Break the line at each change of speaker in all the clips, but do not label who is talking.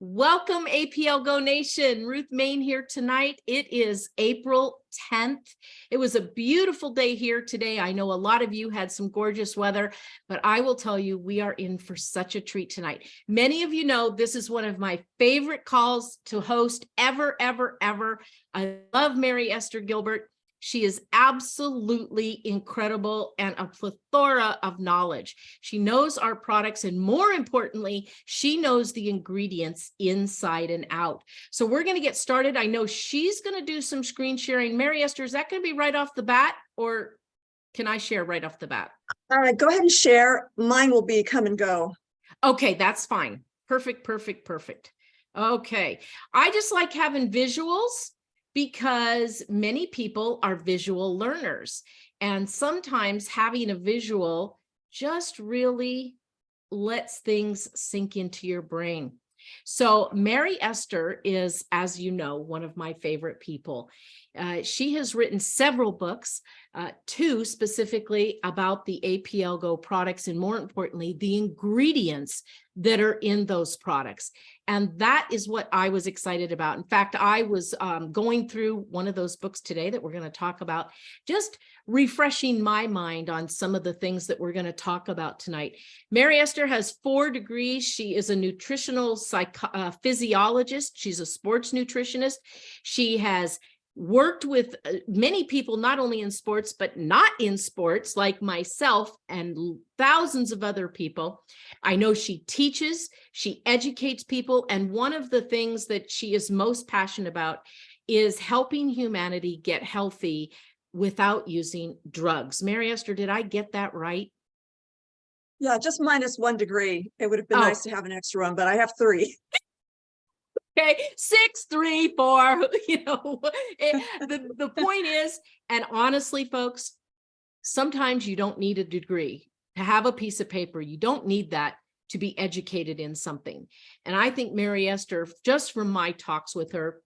Welcome, APLGo Nation. Ruth Main here tonight. It is April 10th. It was a beautiful day here today. I know a lot of you had some gorgeous weather, but I will tell you, we are in for such a treat tonight. Many of you know this is one of my favorite calls to host ever. I love Mary Esther Gilbert. She is absolutely incredible and a plethora of knowledge. She knows our products, and more importantly, she knows the ingredients inside and out. So we're going to get started. I know she's going to do some screen sharing. Mary Esther, is that going to be right off the bat, or can I share right off the bat?
Go ahead and share. Mine will be come and go.
Okay, that's fine. Perfect. Okay. I just like having visuals, because many people are visual learners, and sometimes having a visual just really lets things sink into your brain. So Mary Esther is, as you know, one of my favorite people. She has written several books, two specifically about the APLGo products, and more importantly, the ingredients that are in those products. And that is what I was excited about. In fact, I was going through one of those books today that we're going to talk about, just refreshing my mind on some of the things that we're going to talk about tonight. Mary Esther has 4 degrees. She is a nutritional physiologist. She's a sports nutritionist. She has worked with many people, not only in sports, but not in sports, like myself and thousands of other people. I know she teaches, she educates people, and one of the things that she is most passionate about is helping humanity get healthy without using drugs. Mary Esther, did I get that right?
Yeah, just -1 degree. It would have been nice to have an extra one, but I have 3.
Okay, 6, 3, 4, the point is, and honestly, folks, sometimes you don't need a degree to have a piece of paper. You don't need that to be educated in something. And I think Mary Esther, just from my talks with her,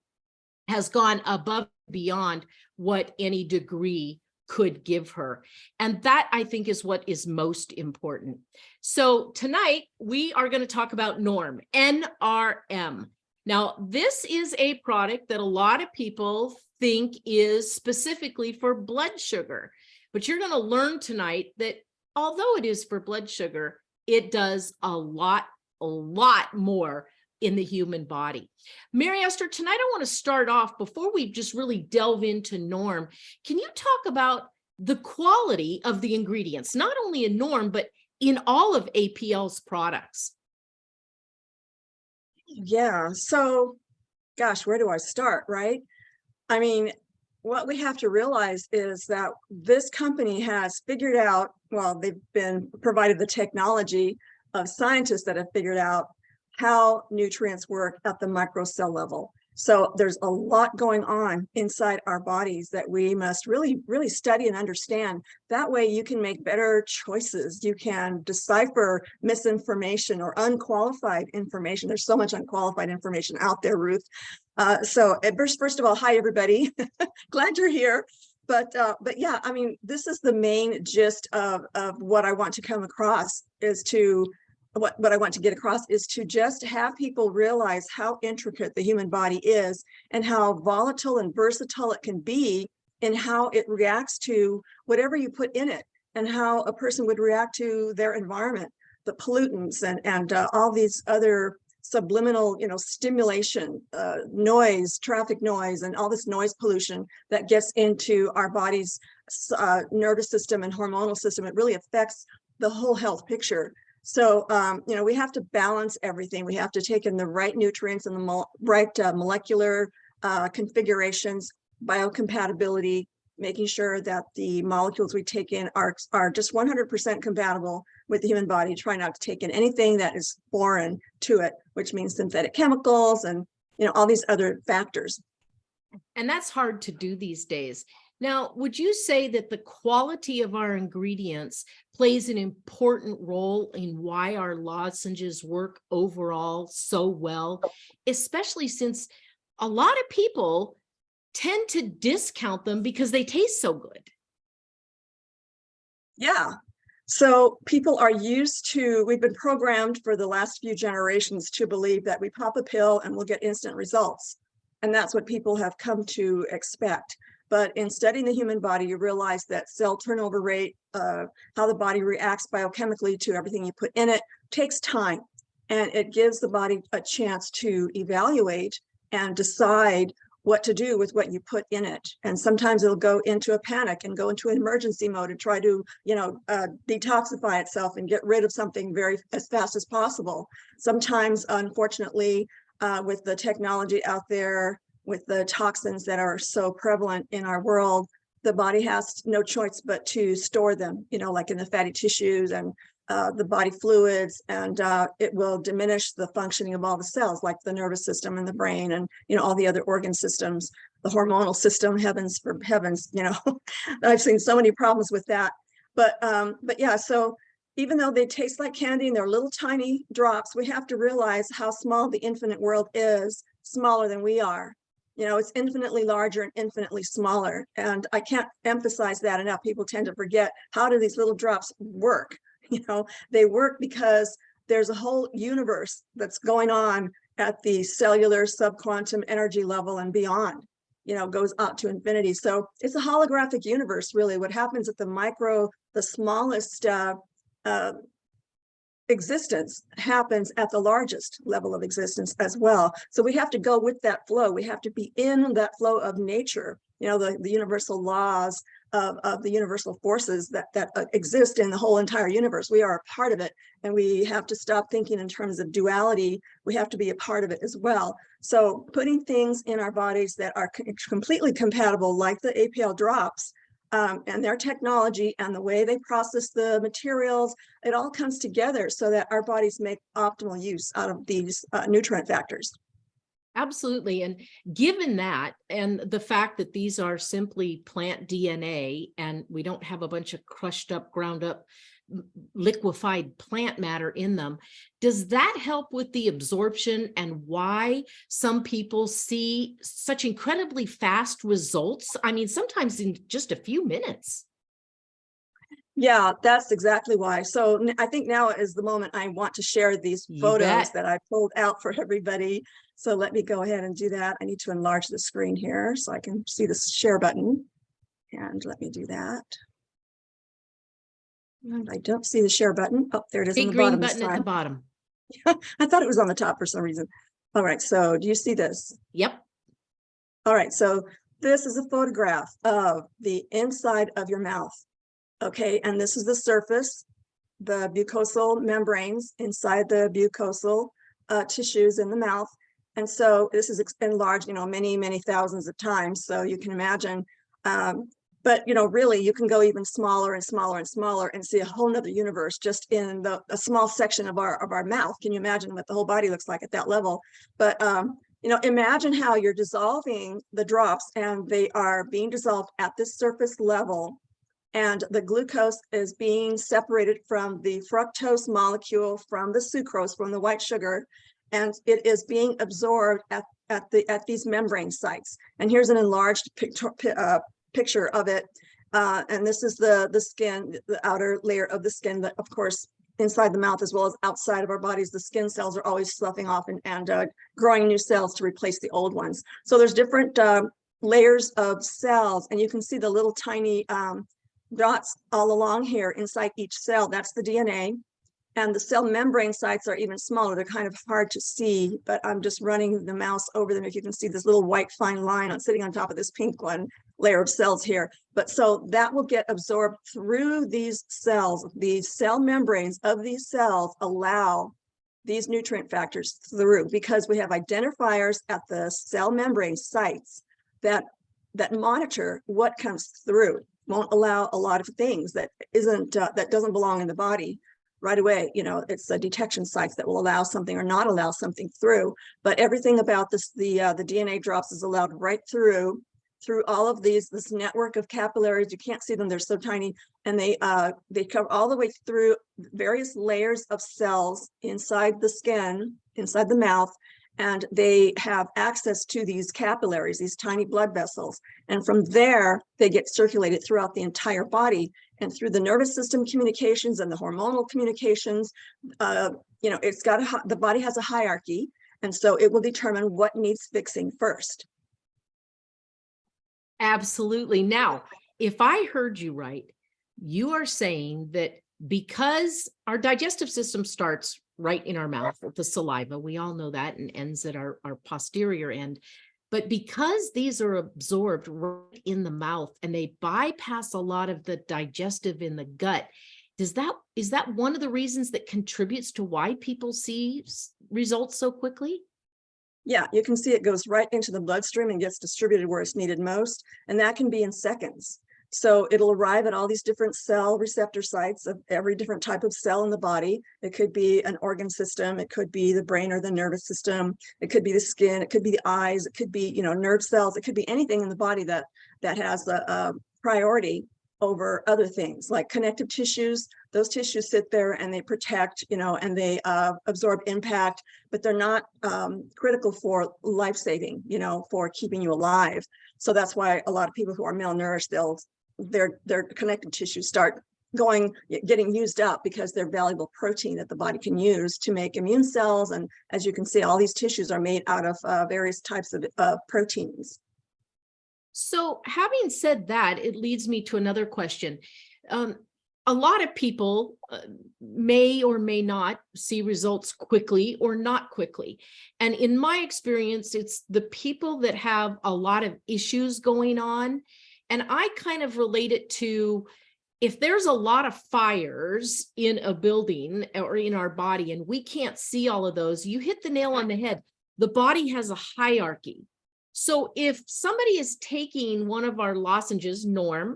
has gone above and beyond what any degree could give her. And that, I think, is what is most important. So tonight, we are going to talk about NRM. Now, this is a product that a lot of people think is specifically for blood sugar, but you're going to learn tonight that although it is for blood sugar, it does a lot more in the human body. Mary Esther, tonight I want to start off, before we just really delve into Norm, can you talk about the quality of the ingredients, not only in Norm, but in all of APL's products?
Yeah, so gosh, where do I start, right? I mean, what we have to realize is that this company has figured out, well, they've been provided the technology of scientists that have figured out how nutrients work at the microcell level. So there's a lot going on inside our bodies that we must really study and understand. That way you can make better choices. You can decipher misinformation or unqualified information. There's so much unqualified information out there, Ruth. So first of all, hi, everybody. Glad you're here. But yeah, I mean, this is the main gist of what I want to come across, is to what I want to get across is to just have people realize how intricate the human body is, and how volatile and versatile it can be, and how it reacts to whatever you put in it, and how a person would react to their environment, the pollutants and all these other subliminal, stimulation, noise, traffic noise, and all this noise pollution that gets into our body's nervous system and hormonal system. It really affects the whole health picture. So, we have to balance everything. We have to take in the right nutrients and the right molecular configurations, biocompatibility, making sure that the molecules we take in are just 100% compatible with the human body. Try not to take in anything that is foreign to it, which means synthetic chemicals and, all these other factors.
And that's hard to do these days. Now, would you say that the quality of our ingredients plays an important role in why our lozenges work overall so well, especially since a lot of people tend to discount them because they taste so good?
Yeah, So people are used to, we've been programmed for the last few generations to believe that we pop a pill and we'll get instant results. And that's what people have come to expect. But in studying the human body, you realize that cell turnover rate, how the body reacts biochemically to everything you put in it, takes time. And it gives the body a chance to evaluate and decide what to do with what you put in it. And sometimes it'll go into a panic and go into an emergency mode and try to, detoxify itself and get rid of something as fast as possible. Sometimes, unfortunately, with the technology out there, with the toxins that are so prevalent in our world, the body has no choice but to store them, like in the fatty tissues and the body fluids, and it will diminish the functioning of all the cells, like the nervous system and the brain and, all the other organ systems, the hormonal system, heavens for heavens, I've seen so many problems with that. But yeah, so even though they taste like candy and they're little tiny drops, we have to realize how small the infinite world is, smaller than we are. It's infinitely larger and infinitely smaller. And I can't emphasize that enough. People tend to forget, how do these little drops work? They work because there's a whole universe that's going on at the cellular subquantum energy level and beyond, goes out to infinity. So it's a holographic universe, really. What happens at the smallest existence happens at the largest level of existence as well. So we have to go with that flow. We have to be in that flow of nature, the universal laws of the universal forces that exist in the whole entire universe. We are a part of it, and we have to stop thinking in terms of duality. We have to be a part of it as well. So putting things in our bodies that are completely compatible, like the APL drops, and their technology and the way they process the materials, it all comes together so that our bodies make optimal use out of these nutrient factors.
Absolutely. And given that, and the fact that these are simply plant DNA, and we don't have a bunch of crushed up, ground up, liquefied plant matter in them, does that help with the absorption and why some people see such incredibly fast results? I mean, sometimes in just a few minutes.
Yeah, that's exactly why. So I think now is the moment I want to share these photos that I pulled out for everybody. So let me go ahead and do that. I need to enlarge the screen here so I can see the share button. And let me do that. And I don't see the share button. Oh, there it is on the bottom this time. Big green button
at the bottom.
I thought it was on the top for some reason. All right, so do you see this?
Yep.
All right, so this is a photograph of the inside of your mouth. Okay, and this is the surface, the mucosal membranes inside the mucosal tissues in the mouth. And so this is enlarged, many, many thousands of times. So you can imagine, but, really you can go even smaller and smaller and smaller and see a whole nother universe just in a small section of our mouth. Can you imagine what the whole body looks like at that level? But, imagine how you're dissolving the drops and they are being dissolved at this surface level. And the glucose is being separated from the fructose molecule, from the sucrose, from the white sugar, and it is being absorbed at these membrane sites. And here's an enlarged picture of it. And this is the skin, the outer layer of the skin that, of course, inside the mouth as well as outside of our bodies, the skin cells are always sloughing off and growing new cells to replace the old ones. So there's different layers of cells, and you can see the little tiny dots all along here inside each cell. That's the DNA. And the cell membrane sites are even smaller. They're kind of hard to see, but I'm just running the mouse over them. If you can see this little white fine line sitting on top of this pink one layer of cells here. But so that will get absorbed through these cells. These cell membranes of these cells allow these nutrient factors through, because we have identifiers at the cell membrane sites that monitor what comes through. Won't allow a lot of things that doesn't belong in the body right away. It's the detection sites that will allow something or not allow something through. But everything about this, the DNA drops is allowed right through all of this network of capillaries. You can't see them; they're so tiny, and they cover all the way through various layers of cells inside the skin, inside the mouth. And they have access to these capillaries, these tiny blood vessels. And from there, they get circulated throughout the entire body. And through the nervous system communications and the hormonal communications, it's got the body has a hierarchy, and so it will determine what needs fixing first.
Absolutely. Now, if I heard you right, you are saying that because our digestive system starts right in our mouth with the saliva, we all know that, and ends at our posterior end. But because these are absorbed right in the mouth and they bypass a lot of the digestive in the gut, is that one of the reasons that contributes to why people see results so quickly?
Yeah, you can see it goes right into the bloodstream and gets distributed where it's needed most, and that can be in seconds. So it'll arrive at all these different cell receptor sites of every different type of cell in the body. It could be an organ system, it could be the brain or the nervous system, it could be the skin, it could be the eyes, it could be, nerve cells, it could be anything in the body that has a priority over other things like connective tissues. Those tissues sit there and they protect, and they absorb impact, but they're not critical for life-saving, for keeping you alive. So that's why a lot of people who are malnourished, their connective tissues start getting used up because they're valuable protein that the body can use to make immune cells. And as you can see, all these tissues are made out of various types of proteins.
So having said that, it leads me to another question. A lot of people may or may not see results quickly or not quickly. And in my experience, it's the people that have a lot of issues going on. And I kind of relate it to, if there's a lot of fires in a building or in our body and we can't see all of those, you hit the nail on the head. The body has a hierarchy. So if somebody is taking one of our lozenges, NRM,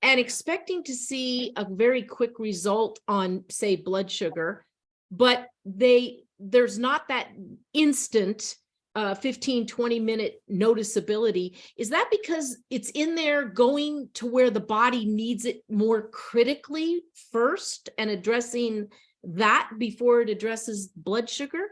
and expecting to see a very quick result on, say, blood sugar, but there's not that instant 15, 20-minute noticeability, is that because it's in there going to where the body needs it more critically first and addressing that before it addresses blood sugar?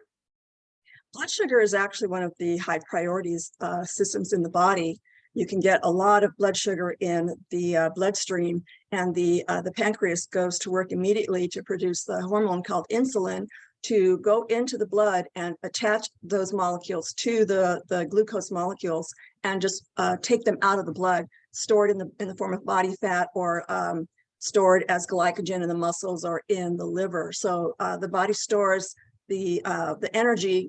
Blood sugar is actually one of the high priorities systems in the body. You can get a lot of blood sugar in the bloodstream, and the pancreas goes to work immediately to produce the hormone called insulin to go into the blood and attach those molecules to the glucose molecules and just take them out of the blood, stored in the form of body fat, or stored as glycogen in the muscles or in the liver. So the body stores the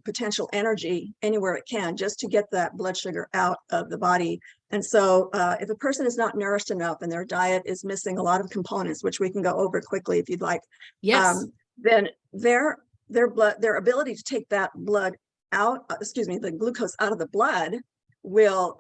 potential energy anywhere it can, just to get that blood sugar out of the body. And so if a person is not nourished enough and their diet is missing a lot of components, which we can go over quickly if you'd like,
yes,
then their ability to take that blood out, the glucose out of the blood will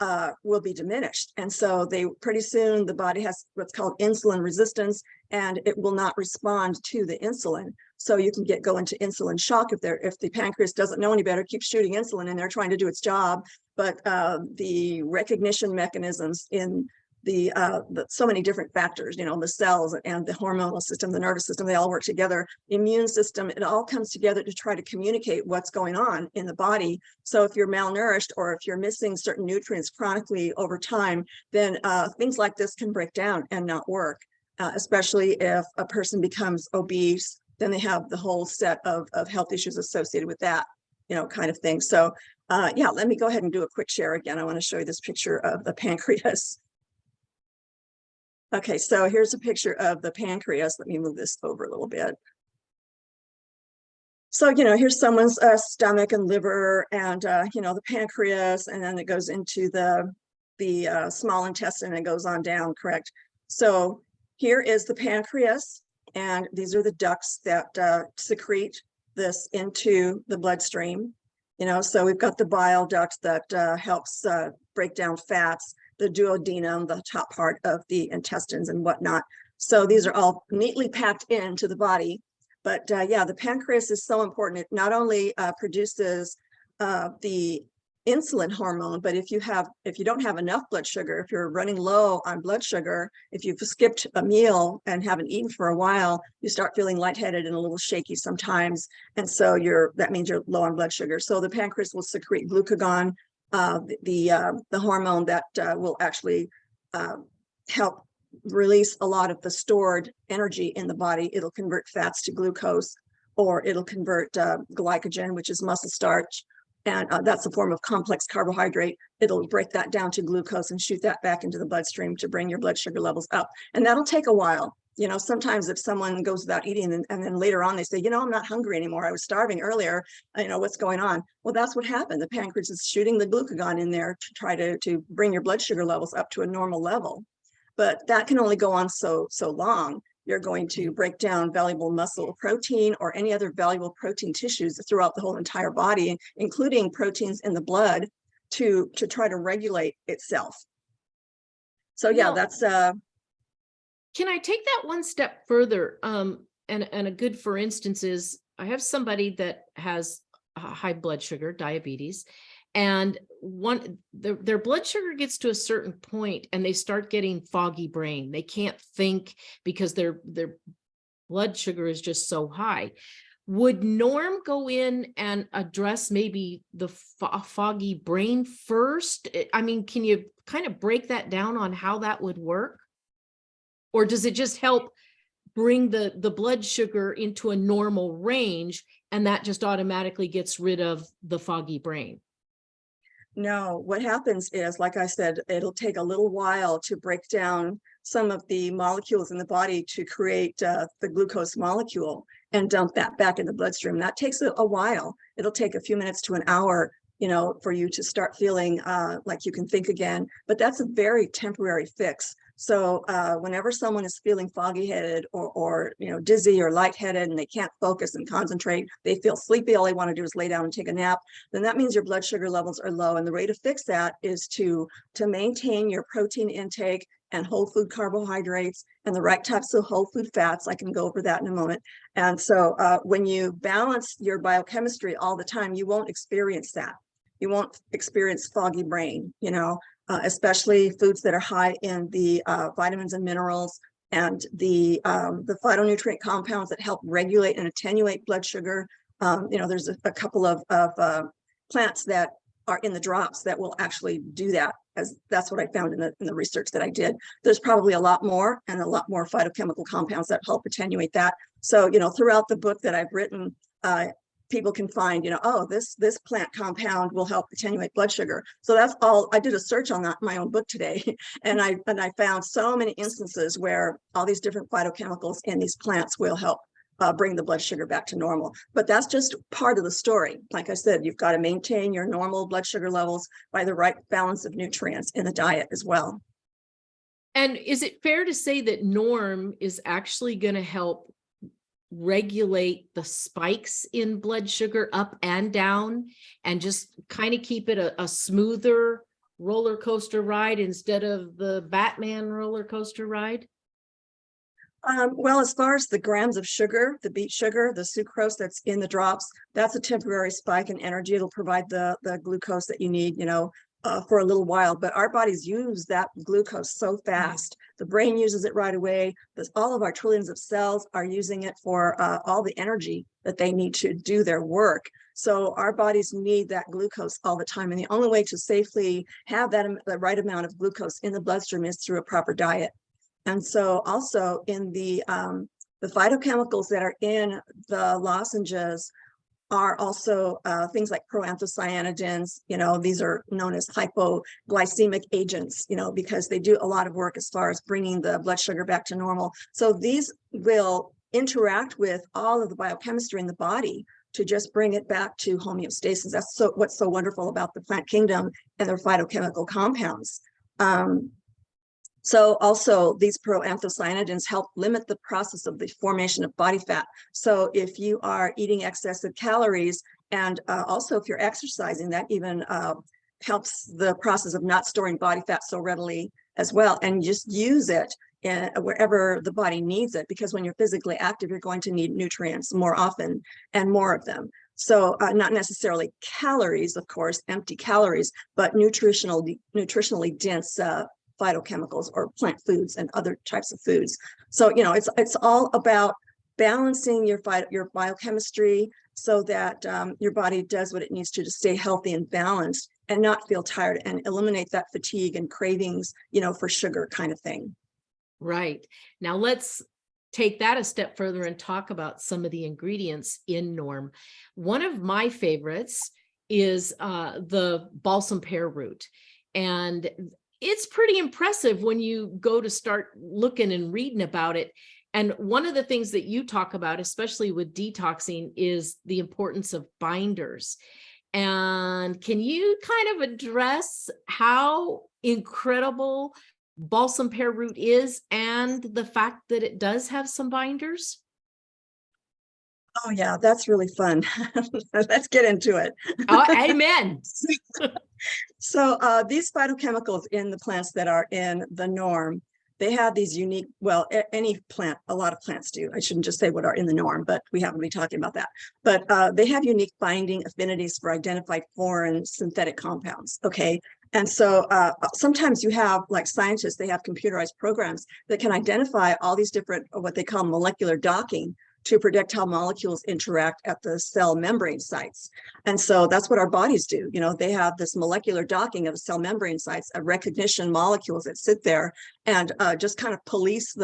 be diminished. And so pretty soon the body has what's called insulin resistance, and it will not respond to the insulin. So you can go into insulin shock if the pancreas doesn't know any better, keeps shooting insulin in there trying to do its job. But the recognition mechanisms in so many different factors, the cells and the hormonal system, the nervous system, they all work together. Immune system, it all comes together to try to communicate what's going on in the body. So if you're malnourished or if you're missing certain nutrients chronically over time, then things like this can break down and not work, especially if a person becomes obese. Then they have the whole set of health issues associated with that, kind of thing. So yeah, let me go ahead and do a quick share again. I want to show you this picture of the pancreas. Okay, so here's a picture of the pancreas. Let me move this over a little bit. So, here's someone's stomach and liver and, the pancreas, and then it goes into the small intestine and goes on down, correct? So here is the pancreas, and these are the ducts that secrete this into the bloodstream. So we've got the bile duct that helps break down fats, the duodenum, the top part of the intestines and whatnot. So these are all neatly packed into the body. But yeah, the pancreas is so important. It not only produces the insulin hormone, but if you don't have enough blood sugar, if you're running low on blood sugar, if you've skipped a meal and haven't eaten for a while, you start feeling lightheaded and a little shaky sometimes. And so that means you're low on blood sugar. So the pancreas will secrete glucagon, the hormone that will actually help release a lot of the stored energy in the body. It'll convert fats to glucose, or it'll convert glycogen, which is muscle starch. And that's a form of complex carbohydrate. It'll break that down to glucose and shoot that back into the bloodstream to bring your blood sugar levels up. And that'll take a while. You know, sometimes if someone goes without eating and then later on they say, you know, I'm not hungry anymore. I was starving earlier. You know, what's going on? Well, that's what happened. The pancreas is shooting the glucagon in there to try to bring your blood sugar levels up to a normal level. But that can only go on so long. You're going to break down valuable muscle protein or any other valuable protein tissues throughout the whole entire body, including proteins in the blood, to try to regulate itself. So yeah, that's
can I take that one step further? And a good for instance is I have somebody that has high blood sugar, diabetes, and their blood sugar gets to a certain point and they start getting foggy brain. They can't think because their blood sugar is just so high. Would NORM go in and address maybe the foggy brain first? I mean, can you kind of break that down on how that would work? Or does it just help bring the blood sugar into a normal range and that just automatically gets rid of the foggy brain?
No, what happens is, like I said, it'll take a little while to break down some of the molecules in the body to create the glucose molecule and dump that back in the bloodstream. That takes a while. It'll take a few minutes to an hour, you know, for you to start feeling like you can think again. But that's a very temporary fix. So whenever someone is feeling foggy-headed or you know, dizzy or lightheaded and they can't focus and concentrate, they feel sleepy, all they want to do is lay down and take a nap, then that means your blood sugar levels are low. And the way to fix that is to maintain your protein intake and whole food carbohydrates and the right types of whole food fats. I can go over that in a moment. And so when you balance your biochemistry all the time, you won't experience that. You won't experience foggy brain, you know. Especially foods that are high in the vitamins and minerals and the phytonutrient compounds that help regulate and attenuate blood sugar. You know, there's a couple of plants that are in the drops that will actually do that, as that's what I found in the research that I did. There's probably a lot more and a lot more phytochemical compounds that help attenuate that. So, you know, throughout the book that I've written, people can find, you know, oh, this plant compound will help attenuate blood sugar. So that's all. I did a search on that in my own book today, and I found so many instances where all these different phytochemicals in these plants will help bring the blood sugar back to normal. But that's just part of the story. Like I said, you've got to maintain your normal blood sugar levels by the right balance of nutrients in the diet as well.
And is it fair to say that NORM is actually going to help regulate the spikes in blood sugar up and down and just kind of keep it a smoother roller coaster ride instead of the Batman roller coaster ride?
Well, as far as the grams of sugar, the beet sugar, the sucrose that's in the drops, that's a temporary spike in energy. It'll provide the glucose that you need, you know, for a little while, but our bodies use that glucose so fast. The brain uses it right away. All of our trillions of cells are using it for all the energy that they need to do their work. So our bodies need that glucose all the time. And the only way to safely have the right amount of glucose in the bloodstream is through a proper diet. And so also in the phytochemicals that are in the lozenges are also things like proanthocyanidins. You know, these are known as hypoglycemic agents, you know, because they do a lot of work as far as bringing the blood sugar back to normal. So these will interact with all of the biochemistry in the body to just bring it back to homeostasis. That's what's so wonderful about the plant kingdom and their phytochemical compounds. So also these proanthocyanidins help limit the process of the formation of body fat. So if you are eating excessive calories and also if you're exercising, that even helps the process of not storing body fat so readily as well. And just use it wherever the body needs it, because when you're physically active, you're going to need nutrients more often and more of them. So not necessarily calories, of course, empty calories, but nutritionally dense phytochemicals or plant foods and other types of foods. So, you know, it's all about balancing your biochemistry so that your body does what it needs to stay healthy and balanced and not feel tired and eliminate that fatigue and cravings, you know, for sugar kind of thing.
Right. Now let's take that a step further and talk about some of the ingredients in NORM. One of my favorites is the balsam pear root. And it's pretty impressive when you go to start looking and reading about it. And one of the things that you talk about, especially with detoxing, is the importance of binders. And can you kind of address how incredible balsam pear root is and the fact that it does have some binders?
Oh yeah, that's really fun. Let's get into it.
Oh, amen.
So these phytochemicals in the plants that are in the norm, they have these unique, well, any plant, a lot of plants do. I shouldn't just say what are in the norm, but we haven't been talking about that. But they have unique binding affinities for identified foreign synthetic compounds, okay? And so sometimes you have, like scientists, they have computerized programs that can identify all these different, what they call molecular docking, to predict how molecules interact at the cell membrane sites. And so that's what our bodies do. You know, they have this molecular docking of the cell membrane sites, a recognition molecules that sit there and just kind of police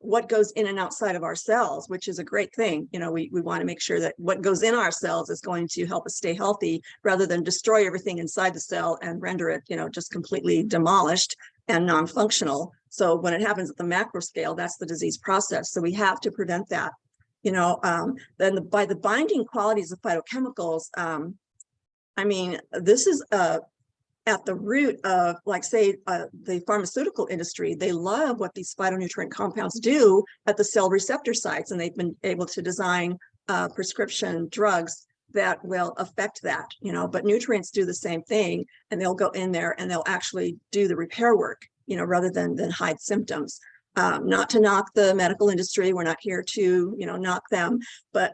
what goes in and outside of our cells, which is a great thing. You know, we want to make sure that what goes in our cells is going to help us stay healthy rather than destroy everything inside the cell and render it, you know, just completely demolished and non-functional. So when it happens at the macro scale, that's the disease process. So we have to prevent that. You know, then by the binding qualities of phytochemicals, I mean, this is at the root of, like, say, the pharmaceutical industry. They love what these phytonutrient compounds do at the cell receptor sites, and they've been able to design prescription drugs that will affect that, you know, but nutrients do the same thing, and they'll go in there and they'll actually do the repair work, you know, rather than hide symptoms. Not to knock the medical industry, we're not here to, you know, knock them, but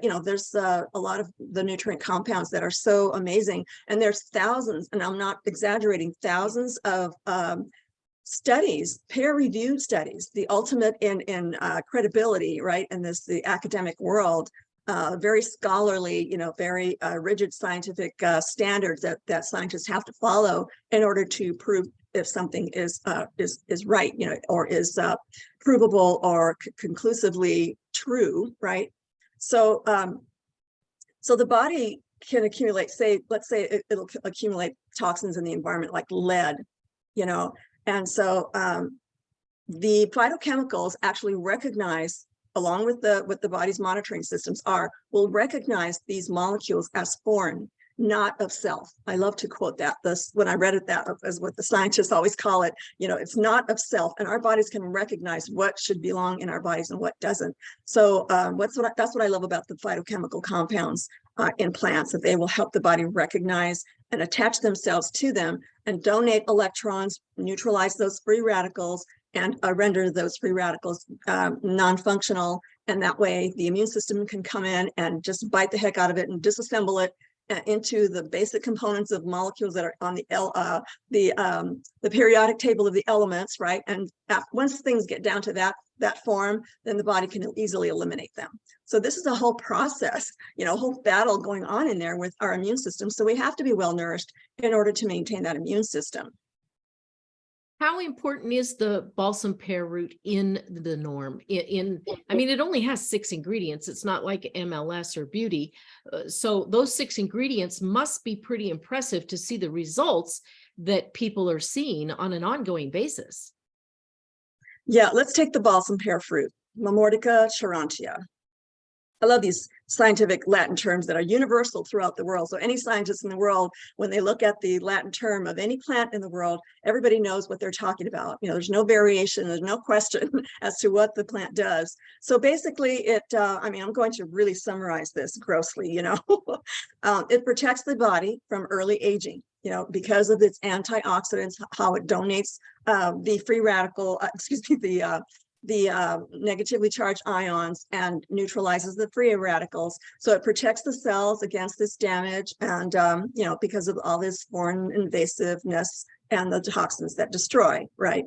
you know, there's a lot of the nutrient compounds that are so amazing, and there's thousands, and I'm not exaggerating, thousands of studies, peer-reviewed studies, the ultimate in credibility, right? And the academic world, very scholarly, you know, very rigid scientific standards that scientists have to follow in order to prove if something is right, you know, or is provable or conclusively true, right? So so the body can accumulate, say, let's say it'll accumulate toxins in the environment like lead, you know, and so the phytochemicals actually recognize, along with the body's monitoring systems, will recognize these molecules as foreign, not of self. I love to quote that. When I read it, that is what the scientists always call it. You know, it's not of self, and our bodies can recognize what should belong in our bodies and what doesn't. So that's what I love about the phytochemical compounds in plants, that they will help the body recognize and attach themselves to them and donate electrons, neutralize those free radicals, and render those free radicals non-functional. And that way the immune system can come in and just bite the heck out of it and disassemble it into the basic components of molecules that are on the periodic table of the elements, right? And once things get down to that form, then the body can easily eliminate them. So this is a whole process, you know, a whole battle going on in there with our immune system. So we have to be well nourished in order to maintain that immune system.
How important is the balsam pear root in the norm? I mean, it only has 6 ingredients. It's not like MLS or beauty. So those 6 ingredients must be pretty impressive to see the results that people are seeing on an basis.
Yeah, let's take the balsam pear fruit, Mamordica charantia. I love these scientific Latin terms that are universal throughout the world. So any scientist in the world, when they look at the Latin term of any plant in the world, everybody knows what they're talking about. You know, there's no variation, there's no question as to what the plant does. So basically I mean, I'm going to really summarize this grossly, you know. It protects the body from early aging, you know, because of its antioxidants, how it donates the free radical, the negatively charged ions and neutralizes the free radicals. So it protects the cells against this damage, and you know, because of all this foreign invasiveness and the toxins that destroy, right?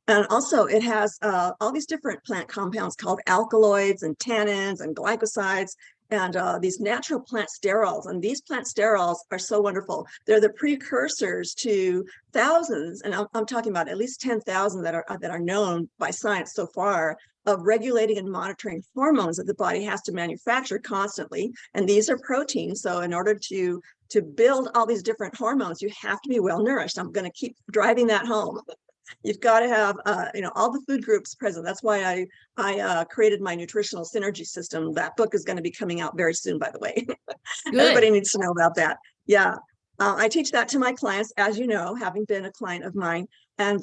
And also it has all these different plant compounds called alkaloids and tannins and glycosides, and these natural plant sterols. And these plant sterols are so wonderful. They're the precursors to thousands, and I'm talking about at least 10,000 that are known by science so far, of regulating and monitoring hormones that the body has to manufacture constantly. And these are proteins. So in order to build all these different hormones, you have to be well nourished. I'm going to keep driving that home. You've got to have, all the food groups present. That's why I created my nutritional synergy system. That book is going to be coming out very soon, by the way. Everybody needs to know about that. Yeah. I teach that to my clients, as you know, having been a client of mine. And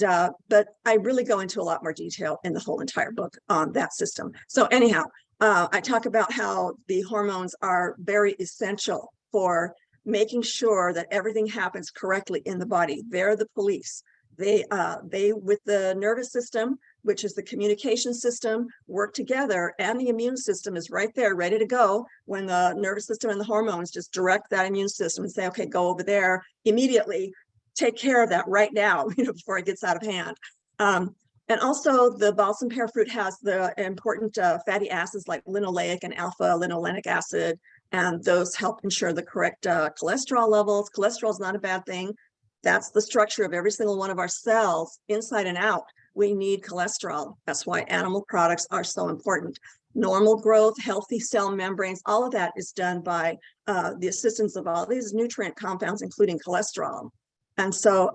but I really go into a lot more detail in the whole entire book on that system. So anyhow, I talk about how the hormones are very essential for making sure that everything happens correctly in the body. They're the police. They with the nervous system, which is the communication system, work together, and the immune system is right there ready to go when the nervous system and the hormones just direct that immune system and say, okay, go over there immediately, take care of that right now, before it gets out of hand. And also the balsam pear fruit has the important fatty acids like linoleic and alpha linolenic acid, and those help ensure the correct cholesterol levels. Cholesterol is not a bad thing. That's the structure of every single one of our cells, inside and out. We need cholesterol. That's why animal products are so important. Normal growth, healthy cell membranes, all of that is done by the assistance of all these nutrient compounds, including cholesterol. And so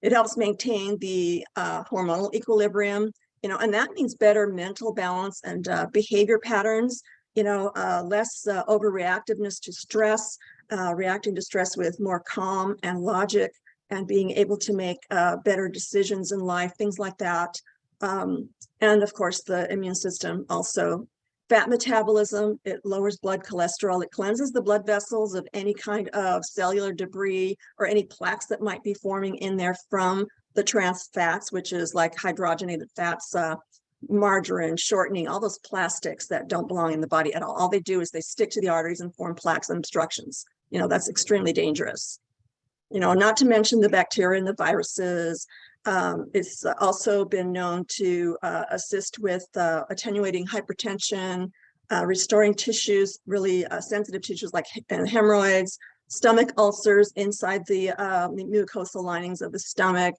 it helps maintain the hormonal equilibrium, and that means better mental balance and behavior patterns, less overreactiveness to stress, reacting to stress with more calm and logic, and being able to make better decisions in life, things like that. And of course, the immune system also. Fat metabolism, it lowers blood cholesterol. It cleanses the blood vessels of any kind of cellular debris or any plaques that might be forming in there from the trans fats, which is like hydrogenated fats, margarine, shortening, all those plastics that don't belong in the body at all. All they do is they stick to the arteries and form plaques and obstructions. That's extremely dangerous. Not to mention the bacteria and the viruses. It's also been known to assist with attenuating hypertension, restoring tissues, really sensitive tissues like hemorrhoids, stomach ulcers inside the mucosal linings of the stomach.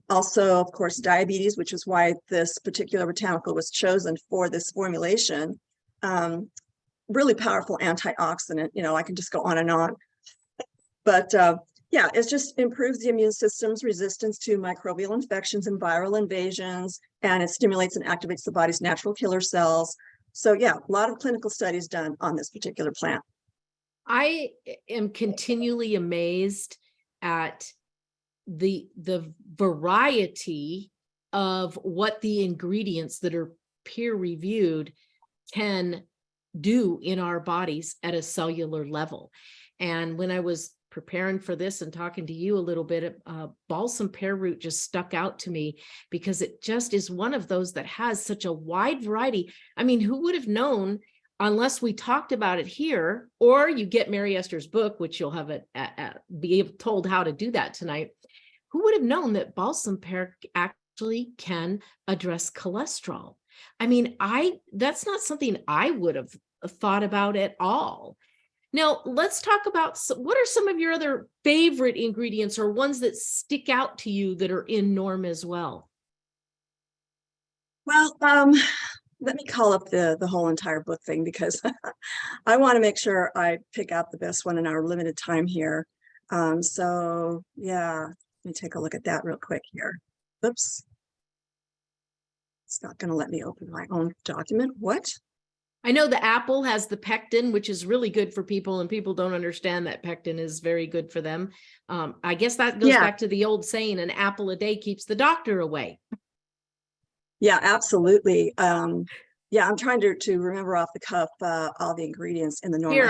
Also, of course, diabetes, which is why this particular botanical was chosen for this formulation. Really powerful antioxidant. I can just go on and on. But yeah, it just improves the immune system's resistance to microbial infections and viral invasions, and it stimulates and activates the body's natural killer cells. So yeah, a lot of clinical studies done on this particular plant.
I am continually amazed at the variety of what the ingredients that are peer reviewed can do in our bodies at a cellular level. And when I was preparing for this and talking to you a little bit, balsam pear root just stuck out to me because it just is one of those that has such a wide variety. I mean, who would have known unless we talked about it here, or you get Mary Esther's book, which you'll have be told how to do that tonight. Who would have known that balsam pear actually can address cholesterol? I mean, that's not something I would have thought about at all. Now, let's talk about what are some of your other favorite ingredients or ones that stick out to you that are in NRM as well?
Well, let me call up the whole entire book thing because I want to make sure I pick out the best one in our limited time here. So yeah, let me take a look at that real quick here. Oops. It's not going to let me open my own document. What?
I know the apple has the pectin, which is really good for people, and people don't understand that pectin is very good for them. I guess that goes back to the old saying, an apple a day keeps the doctor away.
Yeah, absolutely. Yeah, I'm trying to remember off the cuff all the ingredients in the NRM.
Here,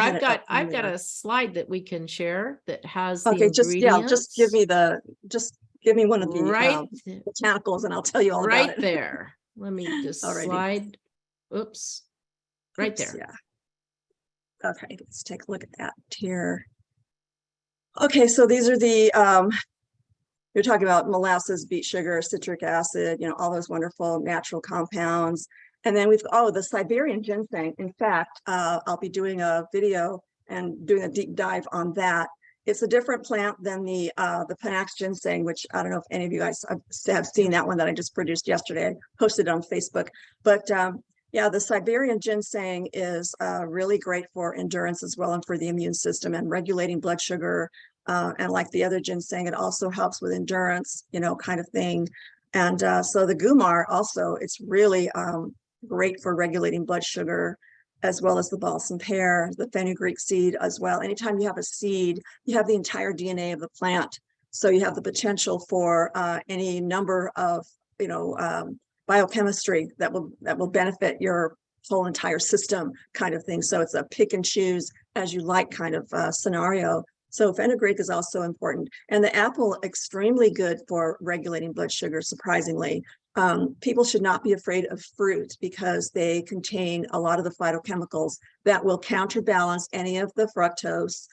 I've got a slide that we can share that has the
ingredients. Just give me one of the
right
botanicals and I'll tell you all about it.
Right there. Let me just slide. Oops. Right there.
Yeah. Okay, let's take a look at that here. Okay, so these are the you're talking about molasses, beet sugar, citric acid, all those wonderful natural compounds. And then the Siberian ginseng. In fact, I'll be doing a video and doing a deep dive on that. It's a different plant than the Panax ginseng, which I don't know if any of you guys have seen that one that I just produced yesterday. I posted it on Facebook. But yeah, the Siberian ginseng is really great for endurance as well, and for the immune system and regulating blood sugar. And like the other ginseng, it also helps with endurance, kind of thing. And so the Gumar also, it's really great for regulating blood sugar, as well as the balsam pear, the fenugreek seed as well. Anytime you have a seed, you have the entire DNA of the plant. So you have the potential for any number of, biochemistry that will benefit your whole entire system, kind of thing. So it's a pick and choose as you like kind of scenario. So fenugreek is also important. And the apple, extremely good for regulating blood sugar, surprisingly. People should not be afraid of fruit because they contain a lot of the phytochemicals that will counterbalance any of the fructose.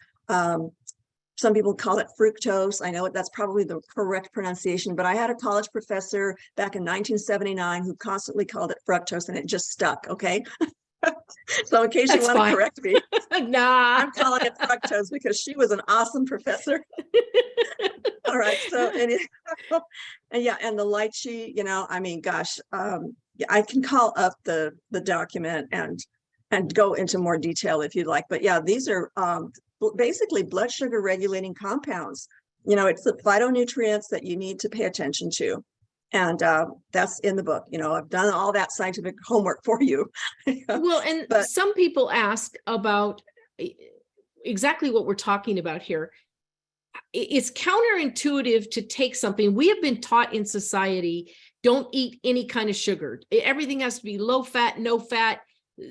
Some people call it fructose. I know that's probably the correct pronunciation, but I had a college professor back in 1979 who constantly called it fructose, and it just stuck, okay? So in case
That's
you want to correct me,
nah.
I'm calling it fructose because she was an awesome professor. All right, so and yeah, and the lychee, I mean, gosh, yeah, I can call up the document and go into more detail if you'd like. But yeah, these are basically blood sugar regulating compounds. It's the phytonutrients that you need to pay attention to. And that's in the book. I've done all that scientific homework for you.
Well, and
but
some people ask about exactly what we're talking about here. It's counterintuitive to take something we have been taught in society, don't eat any kind of sugar. Everything has to be low fat, no fat,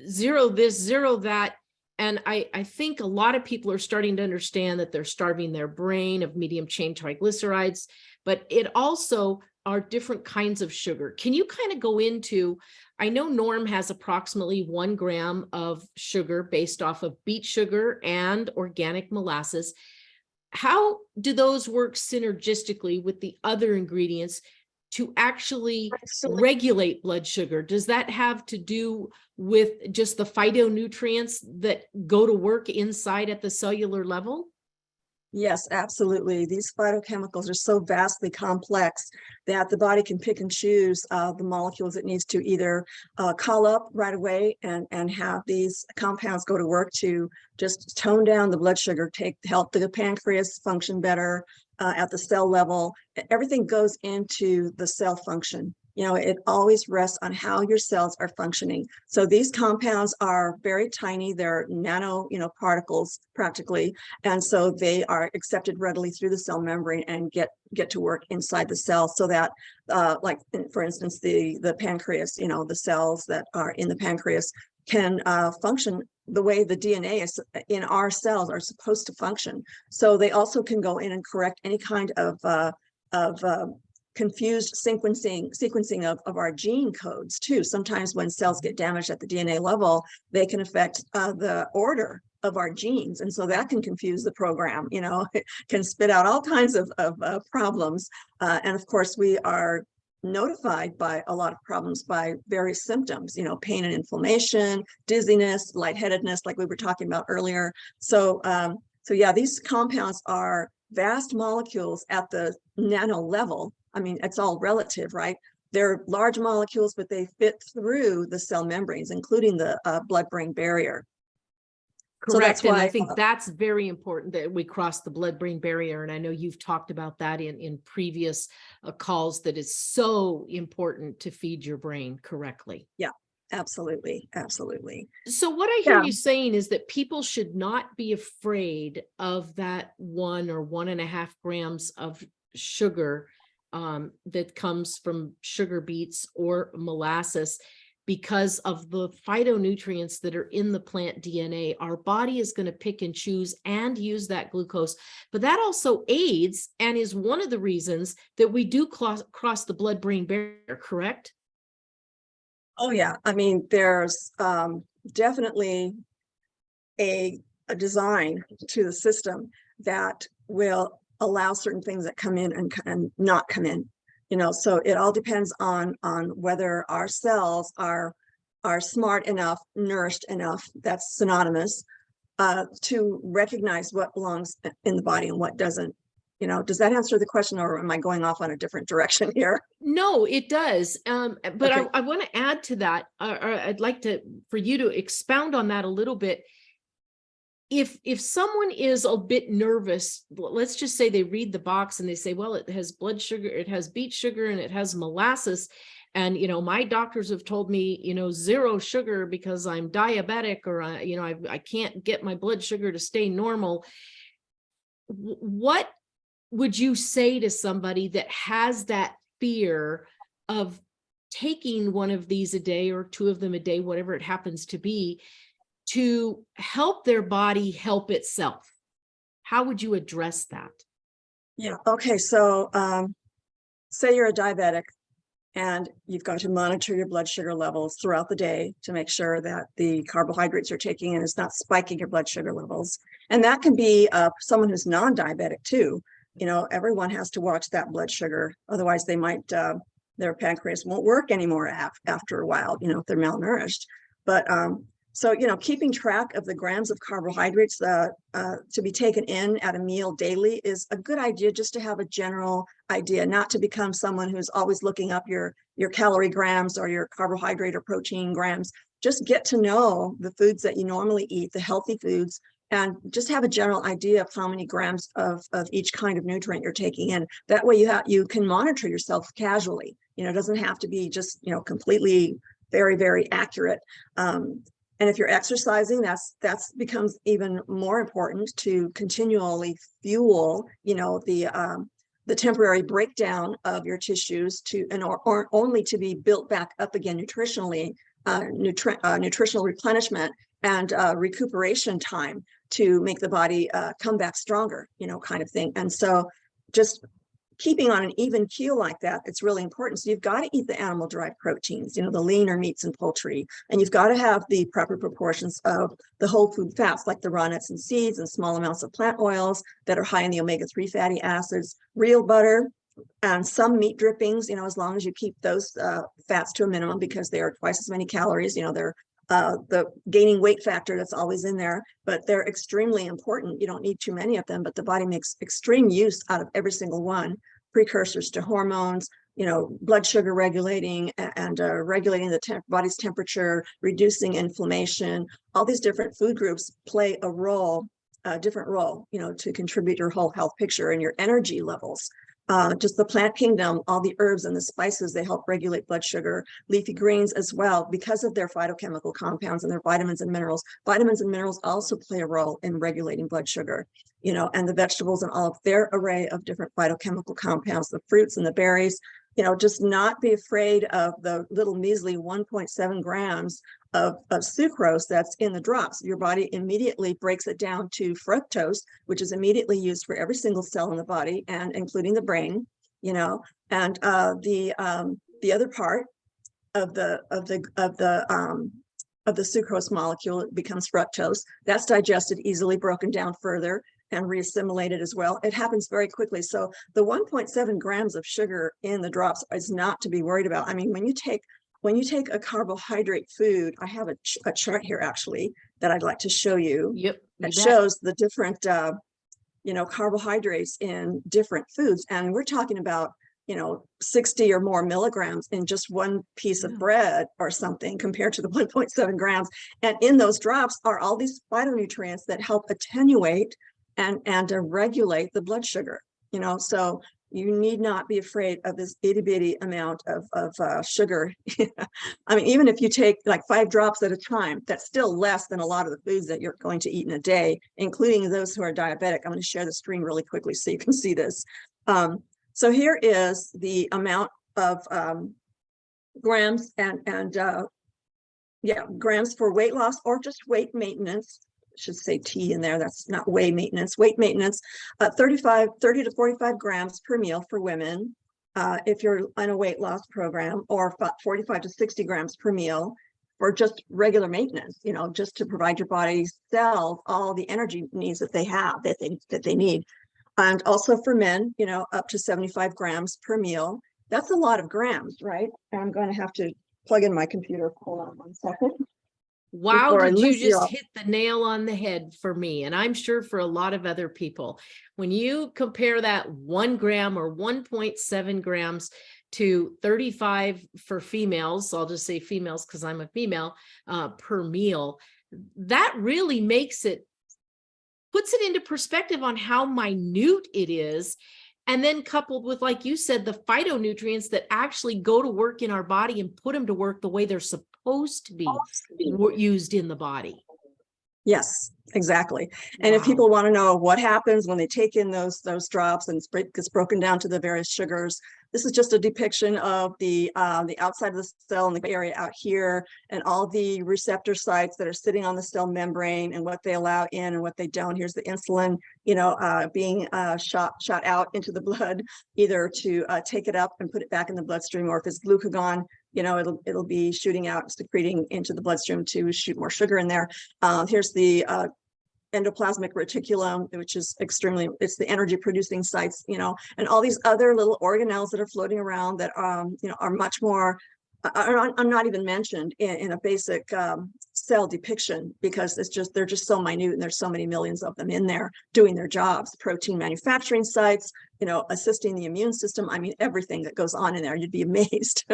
zero this, zero that. And I think a lot of people are starting to understand that they're starving their brain of medium chain triglycerides, but it also are different kinds of sugar. Can you kind of go into, I know NRM has approximately 1 gram of sugar based off of beet sugar and organic molasses. How do those work synergistically with the other ingredients to actually regulate blood sugar? Does that have to do with just the phytonutrients that go to work inside at the cellular level?
Yes, absolutely. These phytochemicals are so vastly complex that the body can pick and choose the molecules it needs to either call up right away and have these compounds go to work to just tone down the blood sugar, help the pancreas function better at the cell level. Everything goes into the cell function. It always rests on how your cells are functioning. So these compounds are very tiny. They're nano, particles practically. And so they are accepted readily through the cell membrane and get to work inside the cell so that, like, for instance, the pancreas, the cells that are in the pancreas can function the way the DNA is in our cells are supposed to function. So they also can go in and correct any kind of confused sequencing of our gene codes too. Sometimes when cells get damaged at the DNA level, they can affect the order of our genes. And so that can confuse the program, it can spit out all kinds of problems. And of course, we are notified by a lot of problems by various symptoms, pain and inflammation, dizziness, lightheadedness, like we were talking about earlier. So yeah, these compounds are vast molecules at the nano level. I mean, it's all relative, right? They're large molecules, but they fit through the cell membranes, including the blood-brain barrier.
Correct. So that's why, and I think that's very important that we cross the blood-brain barrier. And I know you've talked about that in previous calls, that is so important to feed your brain correctly.
Yeah, absolutely. Absolutely.
So what I hear you saying is that people should not be afraid of that 1 or 1.5 grams of sugar that comes from sugar beets or molasses, because of the phytonutrients that are in the plant DNA. Our body is going to pick and choose and use that glucose, but that also aids and is one of the reasons that we do cross the blood-brain barrier, correct?
Oh yeah, I mean, there's definitely a design to the system that will allow certain things that come in and not come in. So it all depends on whether our cells are are smart enough, nourished enough, that's synonymous, to recognize what belongs in the body and what doesn't. You know, does that answer the question, or am I going off on a different direction here?
No, it does. But
Okay.
I want to add to that, or I'd like for you to expound on that a little bit. If someone is a bit nervous, let's just say they read the box and they say, well, it has blood sugar, it has beet sugar, and it has molasses. And, my doctors have told me, 0 sugar because I'm diabetic, or, I can't get my blood sugar to stay normal. What would you say to somebody that has that fear of taking one of these a day or 2 of them a day, whatever it happens to be, to help their body help itself? How would you address that?
Yeah. Okay. So say you're a diabetic and you've got to monitor your blood sugar levels throughout the day to make sure that the carbohydrates you're taking in is not spiking your blood sugar levels. And that can be someone who's non-diabetic too. Everyone has to watch that blood sugar. Otherwise, they might, their pancreas won't work anymore after a while, if they're malnourished. But so, keeping track of the grams of carbohydrates to be taken in at a meal daily is a good idea, just to have a general idea, not to become someone who's always looking up your calorie grams or your carbohydrate or protein grams. Just get to know the foods that you normally eat, the healthy foods, and just have a general idea of how many grams of each kind of nutrient you're taking in. That way you can monitor yourself casually. It doesn't have to be just, completely very, very accurate. And if you're exercising, that's becomes even more important to continually fuel, the temporary breakdown of your tissues or only to be built back up again nutritionally, nutritional replenishment and recuperation time to make the body come back stronger, kind of thing. And so just keeping on an even keel like that, it's really important. So you've got to eat the animal derived proteins, the leaner meats and poultry, and you've got to have the proper proportions of the whole food fats, like the raw nuts and seeds, and small amounts of plant oils that are high in the omega-3 fatty acids, real butter, and some meat drippings, as long as you keep those fats to a minimum, because they are twice as many calories. They're the gaining weight factor that's always in there, but they're extremely important. You don't need too many of them, but the body makes extreme use out of every single one. Precursors to hormones, blood sugar regulating and regulating the body's temperature, reducing inflammation. All these different food groups play a different role, to contribute your whole health picture and your energy levels. Just the plant kingdom, all the herbs and the spices, they help regulate blood sugar. Leafy greens as well, because of their phytochemical compounds and their vitamins and minerals. Vitamins and minerals also play a role in regulating blood sugar, and the vegetables and all of their array of different phytochemical compounds, the fruits and the berries. Just not be afraid of the little measly 1.7 grams of sucrose that's in the drops. Your body immediately breaks it down to fructose, which is immediately used for every single cell in the body, and including the brain. And the other part of the sucrose molecule, it becomes fructose. That's digested easily, broken down further, and reassimilated as well. It happens very quickly. So the 1.7 grams of sugar in the drops is not to be worried about. I mean, when you take a carbohydrate food, I have a chart here actually that I'd like to show you.
Yep.
It shows the different, carbohydrates in different foods. And we're talking about, 60 or more milligrams in just one piece of bread or something compared to the 1.7 grams. And in those drops are all these phytonutrients that help attenuate and regulate the blood sugar, so you need not be afraid of this itty bitty amount of sugar. I mean, even if you take like 5 drops at a time, that's still less than a lot of the foods that you're going to eat in a day, including those who are diabetic. I'm going to share the screen really quickly so you can see this. So here is the amount of grams grams for weight loss or just weight maintenance. Should say T in there. That's not weight maintenance. Weight maintenance, 30 to 45 grams per meal for women if you're on a weight loss program, or 45 to 60 grams per meal for just regular maintenance, just to provide your body's cells all the energy needs that they have, that they need. And also for men, up to 75 grams per meal. That's a lot of grams, right? And I'm going to have to plug in my computer. Hold on one second.
Wow,
Before I
did you
lose you
just
all.
hit the nail on the head for me? And I'm sure for a lot of other people. When you compare that 1 gram or 1.7 grams to 35 for females, I'll just say females because I'm a female, per meal, that really puts it into perspective on how minute it is. And then coupled with, like you said, the phytonutrients that actually go to work in our body and put them to work the way they're supposed to be used in the body.
Yes, exactly. And if
Wow.
people want to know what happens when they take in those drops and it gets broken down to the various sugars, this is just a depiction of the outside of the cell and the area out here, and all the receptor sites that are sitting on the cell membrane and what they allow in and what they don't. Here's the insulin, being shot out into the blood, either to take it up and put it back in the bloodstream, or if it's glucagon, it'll be shooting out, secreting into the bloodstream to shoot more sugar in there. Here's the endoplasmic reticulum, which is it's the energy producing sites, and all these other little organelles that are floating around that, are much more, are not even mentioned in a basic cell depiction, because they're just so minute, and there's so many millions of them in there doing their jobs. Protein manufacturing sites, assisting the immune system. I mean, everything that goes on in there, you'd be amazed.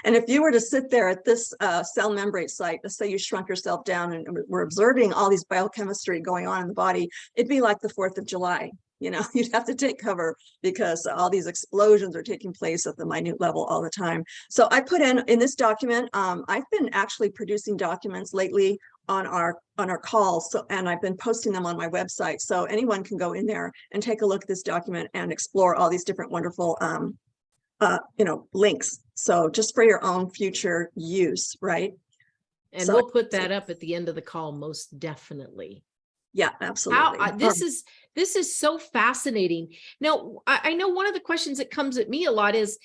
And if you were to sit there at this cell membrane site, let's say you shrunk yourself down and we're observing all these biochemistry going on in the body, it'd be like the 4th of July. You'd have to take cover, because all these explosions are taking place at the minute level all the time. So I put in this document, I've been actually producing documents lately on our calls, and I've been posting them on my website, so anyone can go in there and take a look at this document and explore all these different wonderful links. So just for your own future use, right?
And
So
we'll put that up at the end of the call, most definitely.
Yeah, absolutely.
This is so fascinating. Now, I know one of the questions that comes at me a lot is,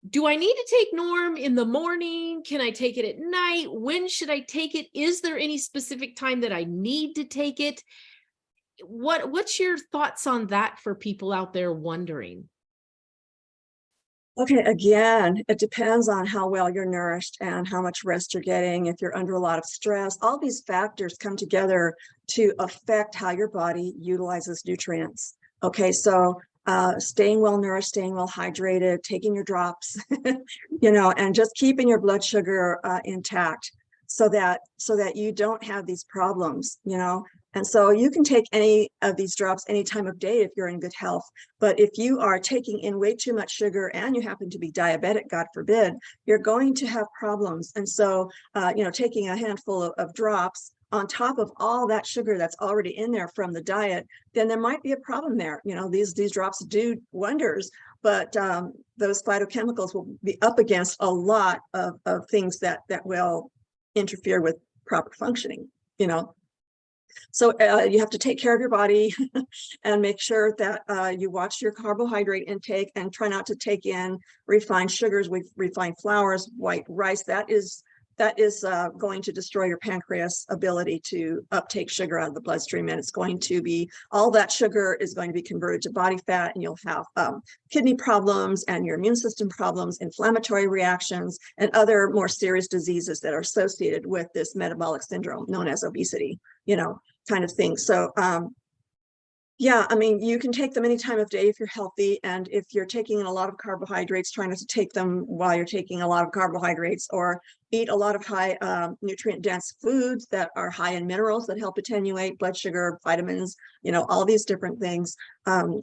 do I need to take Norm in the morning? Can I take it at night? When should I take it? Is there any specific time that I need to take it? What's your thoughts on that for people out there wondering?
Okay, again, it depends on how well you're nourished and how much rest you're getting. If you're under a lot of stress, all these factors come together to affect how your body utilizes nutrients. Okay, so staying well nourished, staying well hydrated, taking your drops, and just keeping your blood sugar intact, so that you don't have these problems, And so you can take any of these drops any time of day if you're in good health. But if you are taking in way too much sugar and you happen to be diabetic, God forbid, you're going to have problems. And so, taking a handful of drops on top of all that sugar that's already in there from the diet, then there might be a problem there. These drops do wonders, but those phytochemicals will be up against a lot of things that will interfere with proper functioning, So you have to take care of your body and make sure that you watch your carbohydrate intake and try not to take in refined sugars, refined flours, white rice. That is going to destroy your pancreas' ability to uptake sugar out of the bloodstream, and it's going to be, all that sugar is going to be converted to body fat, and you'll have kidney problems and your immune system problems, inflammatory reactions, and other more serious diseases that are associated with this metabolic syndrome known as obesity, kind of thing. So yeah, I mean, you can take them any time of day if you're healthy. And if you're taking in a lot of carbohydrates, try not to take them while you're taking a lot of carbohydrates, or eat a lot of high nutrient dense foods that are high in minerals that help attenuate blood sugar, vitamins, all these different things,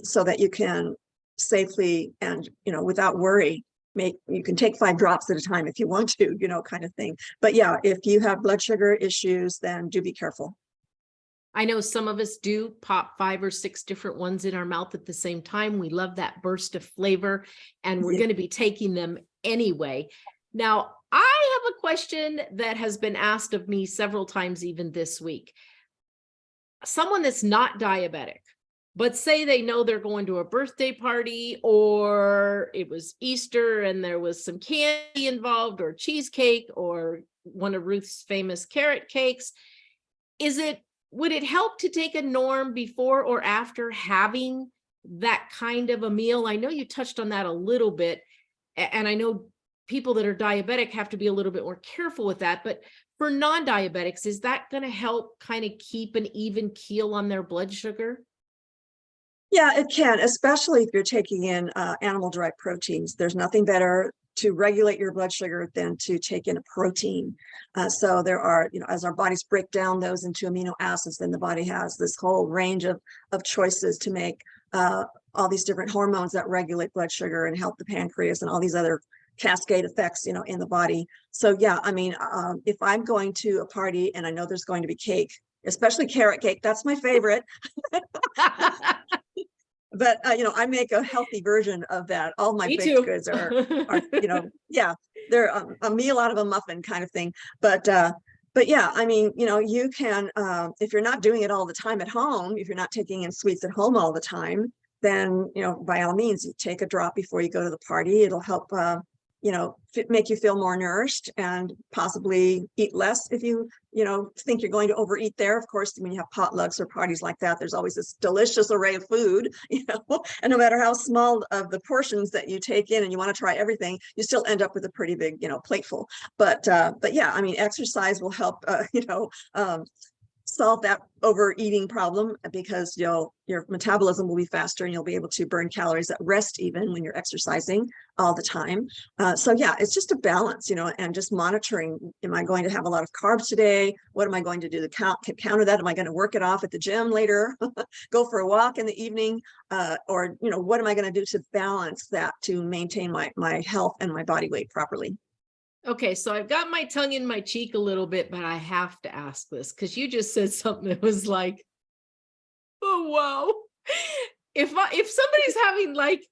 so that you can safely and, without worry, you can take 5 drops at a time if you want to, kind of thing. But yeah, if you have blood sugar issues, then do be careful.
I know some of us do pop 5 or 6 different ones in our mouth at the same time. We love that burst of flavor, and we're going to be taking them anyway. Now, I have a question that has been asked of me several times, even this week. Someone that's not diabetic, but say they know they're going to a birthday party, or it was Easter and there was some candy involved, or cheesecake, or one of Ruth's famous carrot cakes. Would it help to take a Norm before or after having that kind of a meal? I know you touched on that a little bit, and I know people that are diabetic have to be a little bit more careful with that. But for non-diabetics, is that going to help kind of keep an even keel on their blood sugar?
Yeah, it can, especially if you're taking in animal-derived proteins. There's nothing better to regulate your blood sugar than to take in a protein. So there are, as our bodies break down those into amino acids, then the body has this whole range of choices to make all these different hormones that regulate blood sugar and help the pancreas and all these other cascade effects, in the body. So yeah, I mean, if I'm going to a party and I know there's going to be cake, especially carrot cake, that's my favorite. But I make a healthy version of that. All my
Me
baked
too.
goods are yeah, they're a meal out of a muffin kind of thing. But yeah, I mean, you can, if you're not doing it all the time at home, if you're not taking in sweets at home all the time, then by all means, you take a drop before you go to the party. It'll help make you feel more nourished, and possibly eat less if you think you're going to overeat there. Of course, when you have potlucks or parties like that, there's always this delicious array of food, and no matter how small of the portions that you take in and you want to try everything, you still end up with a pretty big plateful. But yeah, I mean, exercise will help solve that overeating problem, because your metabolism will be faster and you'll be able to burn calories at rest even when you're exercising all the time. So yeah, it's just a balance, and just monitoring. Am I going to have a lot of carbs today? What am I going to do to counter that? Am I going to work it off at the gym later? Go for a walk in the evening? Or what am I going to do to balance that to maintain my health and my body weight properly?
Okay, so I've got my tongue in my cheek a little bit, but I have to ask this because you just said something that was like, oh, wow. If somebody's having like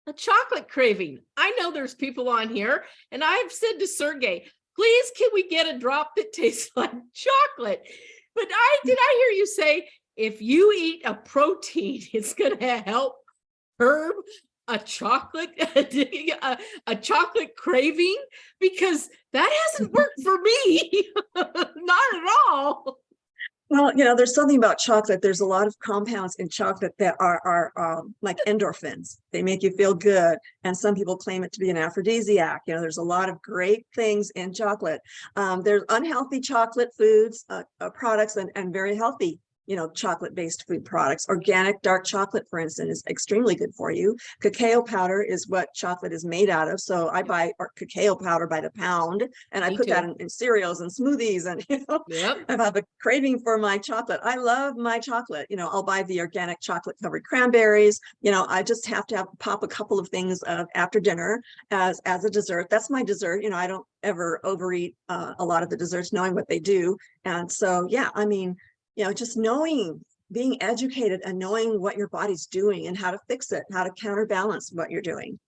a chocolate craving, I know there's people on here, and I've said to Sergey, please, can we get a drop that tastes like chocolate? But did I hear you say, if you eat a protein, it's going to help curb a chocolate a chocolate craving? Because that hasn't worked for me. Not at all.
Well, there's something about chocolate. There's a lot of compounds in chocolate that are like endorphins. They make you feel good. And some people claim it to be an aphrodisiac. There's a lot of great things in chocolate. There's unhealthy chocolate foods, products, and very healthy chocolate-based food products. Organic dark chocolate, for instance, is extremely good for you. Cacao powder is what chocolate is made out of. So I buy cacao powder by the pound, and I put that in cereals and smoothies. And
Yep.
if I have a craving for my chocolate, I love my chocolate. I'll buy the organic chocolate covered cranberries. I just have to pop a couple of things after dinner as a dessert. That's my dessert. I don't ever overeat a lot of the desserts, knowing what they do. And so, yeah, I mean, just being educated and knowing what your body's doing and how to fix it, how to counterbalance what you're doing.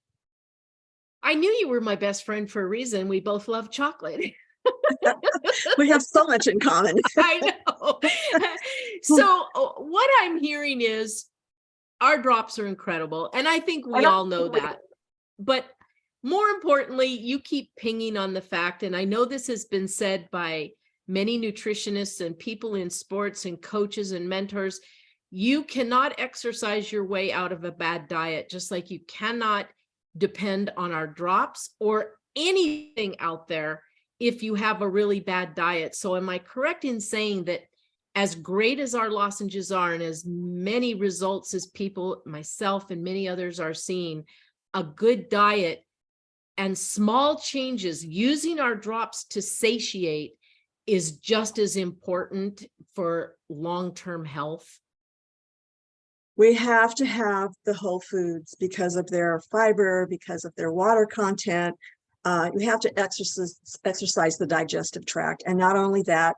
I knew you were my best friend for a reason. We both love chocolate.
We have so much in common.
I know. So what I'm hearing is our drops are incredible. And I think we all know that. But more importantly, you keep pinging on the fact, and I know this has been said by many nutritionists and people in sports and coaches and mentors, you cannot exercise your way out of a bad diet, just like you cannot depend on our drops or anything out there if you have a really bad diet. So am I correct in saying that as great as our lozenges are and as many results as people, myself and many others are seeing, a good diet and small changes using our drops to satiate is just as important for long-term health?
We have to have the whole foods because of their fiber, because of their water content. You have to exercise the digestive tract. And not only that,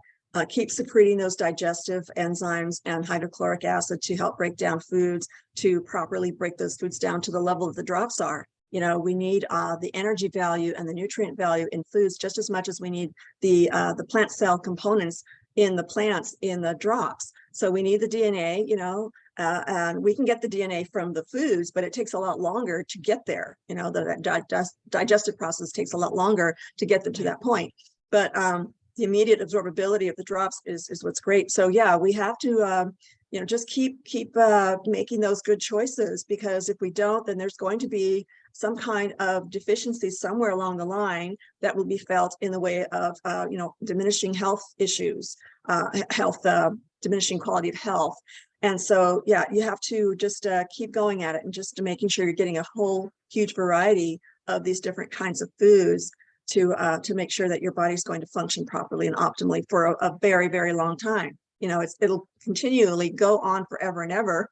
keep secreting those digestive enzymes and hydrochloric acid to help break down foods, to properly break those foods down to the level that the drops are. We need the energy value and the nutrient value in foods just as much as we need the plant cell components in the plants in the drops. So we need the DNA, and we can get the DNA from the foods, but it takes a lot longer to get there. The digestive process takes a lot longer to get them to that point. But the immediate absorbability of the drops is what's great. So yeah, we have to just keep making those good choices, because if we don't, then there's going to be some kind of deficiency somewhere along the line that will be felt in the way of, diminishing health issues, diminishing quality of health. And so, yeah, you have to just keep going at it and just making sure you're getting a whole huge variety of these different kinds of foods to make sure that your body's going to function properly and optimally for a very, very long time. It'll continually go on forever and ever.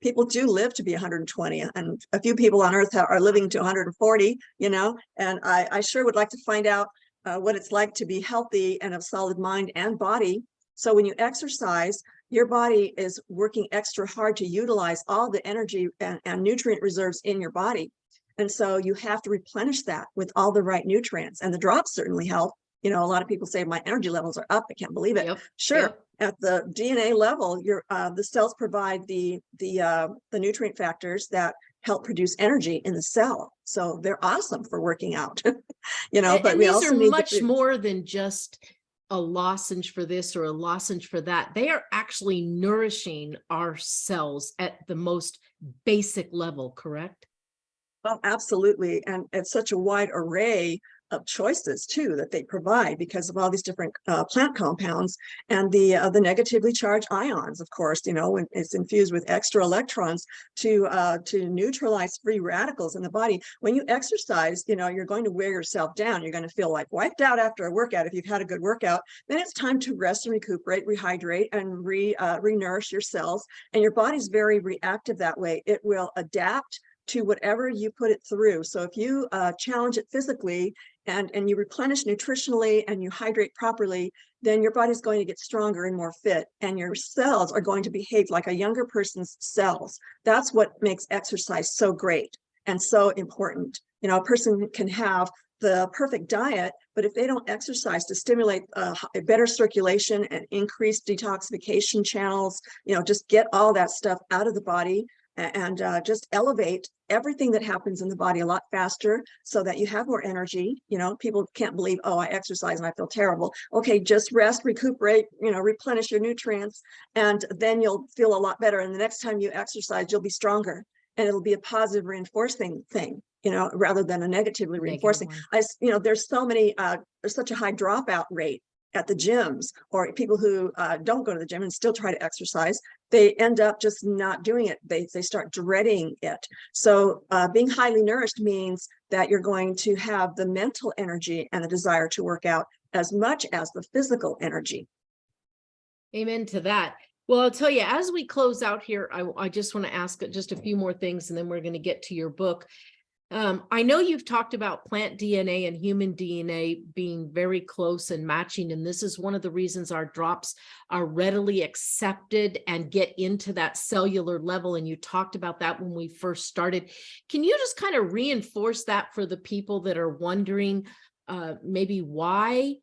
People do live to be 120, and a few people on earth are living to 140, and I sure would like to find out what it's like to be healthy and of solid mind and body. So when you exercise, your body is working extra hard to utilize all the energy and nutrient reserves in your body. And so you have to replenish that with all the right nutrients, and the drops certainly help. A lot of people say my energy levels are up. I can't believe it.
Yep.
Sure.
Yep.
At the DNA level, the cells provide the nutrient factors that help produce energy in the cell. So they're awesome for working out. But
and
we
these
also
are
need
much more than just a lozenge for this or a lozenge for that. They are actually nourishing our cells at the most basic level, correct?
Oh, absolutely. And it's such a wide array of choices too that they provide because of all these different plant compounds and the negatively charged ions, of course, when it's infused with extra electrons to neutralize free radicals in the body. When you exercise, you're going to wear yourself down. You're going to feel like wiped out after a workout. If you've had a good workout, then it's time to rest and recuperate, rehydrate, and re-nourish your cells. And your body's very reactive that way. It will adapt to whatever you put it through. So if you challenge it physically and you replenish nutritionally and you hydrate properly, then your body's going to get stronger and more fit, and your cells are going to behave like a younger person's cells. That's what makes exercise so great and so important. A person can have the perfect diet, but if they don't exercise to stimulate a better circulation and increase detoxification channels, just get all that stuff out of the body, and just elevate everything that happens in the body a lot faster so that you have more energy. People can't believe, oh, I exercise and I feel terrible. Okay, just rest, recuperate, replenish your nutrients, and then you'll feel a lot better. And the next time you exercise, you'll be stronger, and it'll be a positive reinforcing thing, rather than a negatively reinforcing. There's so many, there's such a high dropout rate at the gyms, or people who don't go to the gym and still try to exercise. They end up just not doing it. They start dreading it. So being highly nourished means that you're going to have the mental energy and the desire to work out as much as the physical energy.
Amen to that. Well, I'll tell you, as we close out here, I just want to ask just a few more things, and then we're going to get to your book. I know you've talked about plant DNA and human DNA being very close and matching, and this is one of the reasons our drops are readily accepted and get into that cellular level. And you talked about that when we first started. Can you just kind of reinforce that for the people that are wondering maybe why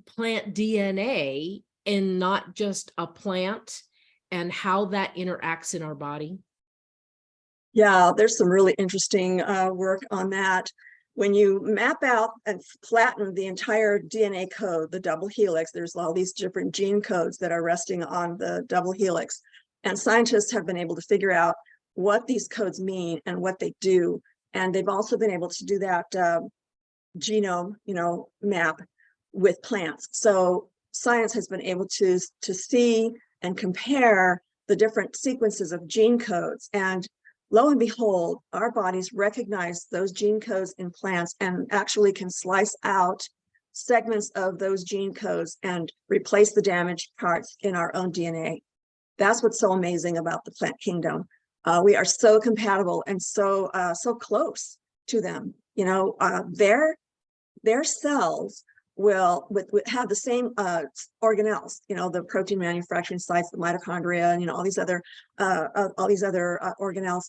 plant DNA and not just a plant, and how that interacts in our body?
Yeah, there's some really interesting work on that. When you map out and flatten the entire DNA code, the double helix, there's all these different gene codes that are resting on the double helix. And scientists have been able to figure out what these codes mean and what they do. And they've also been able to do that genome, map with plants. So science has been able to see and compare the different sequences of gene codes. And lo and behold, our bodies recognize those gene codes in plants and actually can slice out segments of those gene codes and replace the damaged parts in our own DNA. That's what's so amazing about the plant kingdom. We are so compatible and so close to them. Their cells will have the same organelles, the protein manufacturing sites, the mitochondria, and all these other organelles.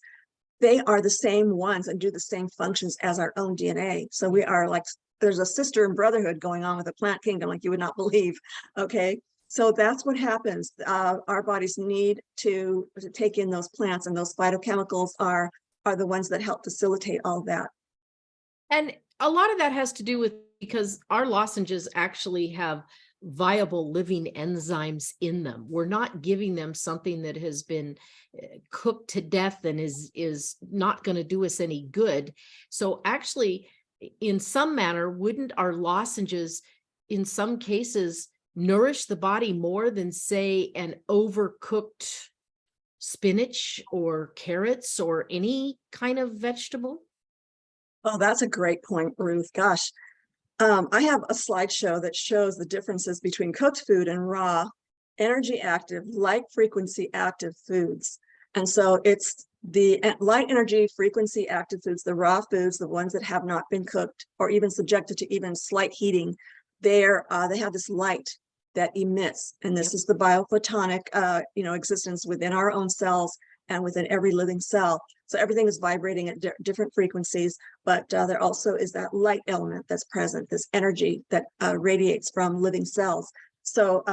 They are the same ones and do the same functions as our own DNA. So we are like, there's a sister and brotherhood going on with the plant kingdom like you would not believe. Okay, so that's what happens. Our bodies need to take in those plants, and those phytochemicals are the ones that help facilitate all that.
And a lot of that has to do with because our lozenges actually have viable living enzymes in them. We're not giving them something that has been cooked to death and is not going to do us any good. So actually, in some manner, wouldn't our lozenges in some cases nourish the body more than, say, an overcooked spinach or carrots or any kind of vegetable?
Oh, that's a great point, Ruth. Gosh, I have a slideshow that shows the differences between cooked food and raw, energy active, light frequency active foods. And so it's the light energy frequency active foods, the raw foods, the ones that have not been cooked or even subjected to even slight heating. They have this light that emits, and this is the biophotonic existence within our own cells and within every living cell. So everything is vibrating at different frequencies, but there also is that light element that's present, this energy that radiates from living cells. So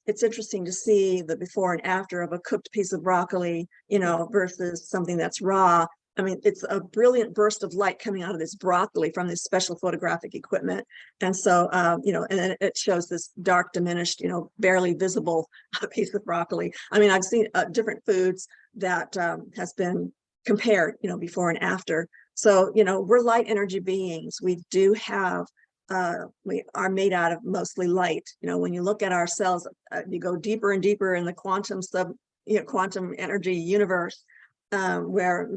it's interesting to see the before and after of a cooked piece of broccoli, versus something that's raw. I mean, it's a brilliant burst of light coming out of this broccoli from this special photographic equipment. And so, and then it shows this dark, diminished, barely visible piece of broccoli. I mean, I've seen different foods that has been compared, before and after. So, we're light energy beings. We do have, we are made out of mostly light. When you look at our cells, you go deeper and deeper in the quantum energy universe, where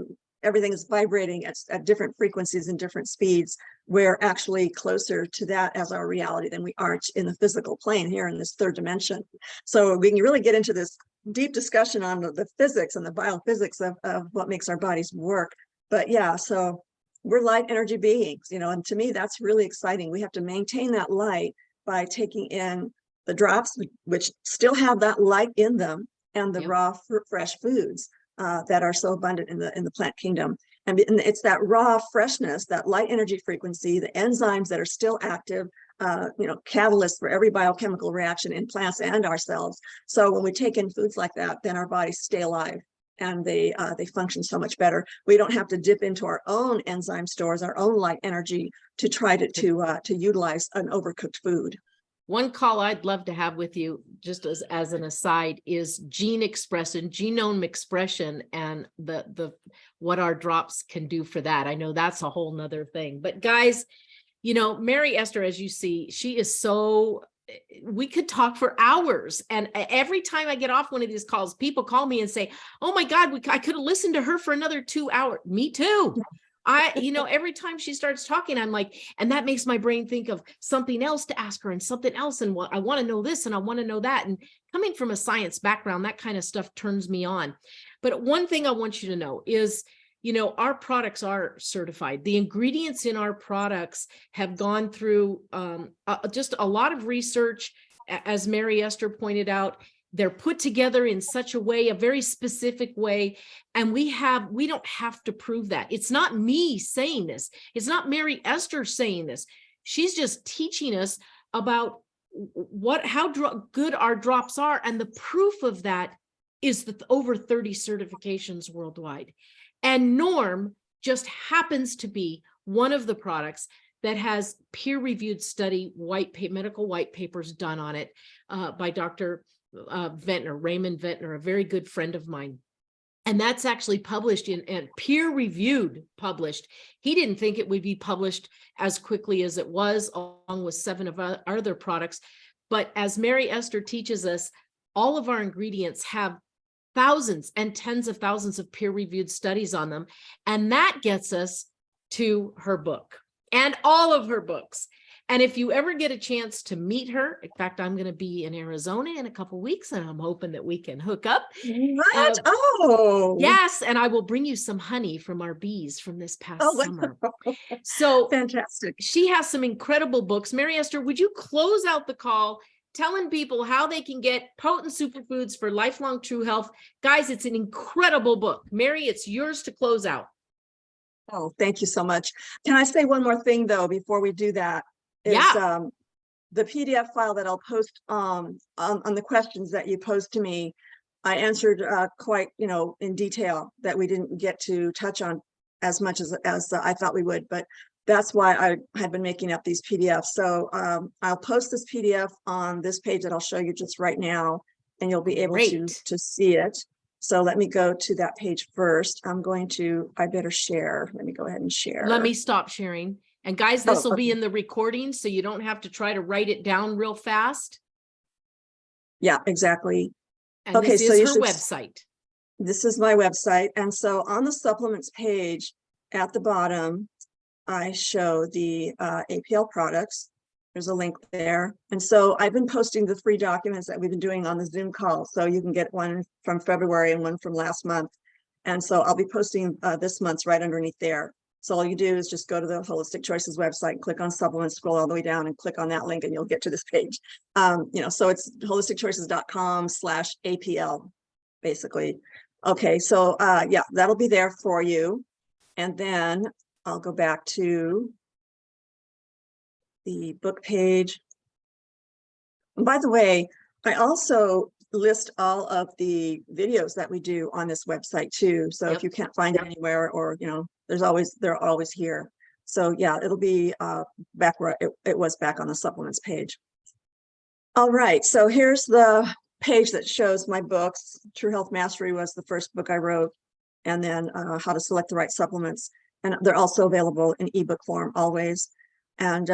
everything is vibrating at different frequencies and different speeds. We're actually closer to that as our reality than we are in the physical plane here in this third dimension. So we can really get into this deep discussion on the physics and the biophysics of what makes our bodies work. But yeah, so we're light energy beings, and to me, that's really exciting. We have to maintain that light by taking in the drops, which still have that light in them, and the raw, fresh foods that are so abundant in the plant kingdom. And it's that raw freshness, that light energy frequency, the enzymes that are still active, catalysts for every biochemical reaction in plants and ourselves. So when we take in foods like that, then our bodies stay alive and they function so much better. We don't have to dip into our own enzyme stores, our own light energy to try to utilize an overcooked food.
One call I'd love to have with you, just as an aside, is gene expression, genome expression, and the what our drops can do for that. I know that's a whole nother thing. But guys, Mary Esther, as you see, she is so, we could talk for hours. And every time I get off one of these calls, people call me and say, oh my God, I could have listened to her for another 2 hours. Me too. Every time she starts talking, I'm like, and that makes my brain think of something else to ask her and something else. And I want to know this and I want to know that. And coming from a science background, that kind of stuff turns me on. But one thing I want you to know is, our products are certified. The ingredients in our products have gone through just a lot of research. As Mary Esther pointed out, they're put together in such a way, a very specific way. And we don't have to prove that. It's not me saying this. It's not Mary Esther saying this. She's just teaching us about how good our drops are. And the proof of that is the over 30 certifications worldwide. And Norm just happens to be one of the products that has peer-reviewed medical white papers done on it by Dr. Ventnor, Raymond Ventnor, a very good friend of mine. And that's actually published and peer-reviewed published. He didn't think it would be published as quickly as it was, along with 7 of our other products. But as Mary Esther teaches us, all of our ingredients have thousands and tens of thousands of peer-reviewed studies on them. And that gets us to her book and all of her books. And if you ever get a chance to meet her, in fact, I'm going to be in Arizona in a couple of weeks, and I'm hoping that we can hook up.
What? Oh,
yes. And I will bring you some honey from our bees from this past summer. So
fantastic.
She has some incredible books. Mary Esther, would you close out the call telling people how they can get potent superfoods for lifelong true health? Guys, it's an incredible book. Mary, it's yours to close out.
Oh, thank you so much. Can I say one more thing though, before we do that? The PDF file that I'll post on the questions that you posed to me, I answered quite, in detail that we didn't get to touch on as much as I thought we would. But that's why I had been making up these PDFs. So I'll post this PDF on this page that I'll show you just right now, and you'll be able
Great.
to see it. So let me go to that page first. I better share. Let me go ahead and share.
Let me stop sharing. And guys, this will
okay.
be in the recording, so you don't have to try to write it down real fast.
Yeah, exactly.
And
Okay,
this
so
is
you
her
should,
website.
this is my website. And so on the supplements page at the bottom, I show the APL products. There's a link there. And so I've been posting the free documents that we've been doing on the Zoom call. So you can get one from February and one from last month. And so I'll be posting this month's right underneath there. So all you do is just go to the Holistic Choices website, click on supplements, scroll all the way down and click on that link and you'll get to this page. So it's holisticchoices.com/APL, basically. Okay, so yeah, that'll be there for you. And then I'll go back to the book page. And by the way, I also list all of the videos that we do on this website too. So if you can't find it anywhere, or they're always here. So yeah, it'll be back where it was back on the supplements page. All right, so here's the page that shows my books. True Health Mastery was the first book I wrote, and then How to Select the Right Supplements. And they're also available in ebook form always. And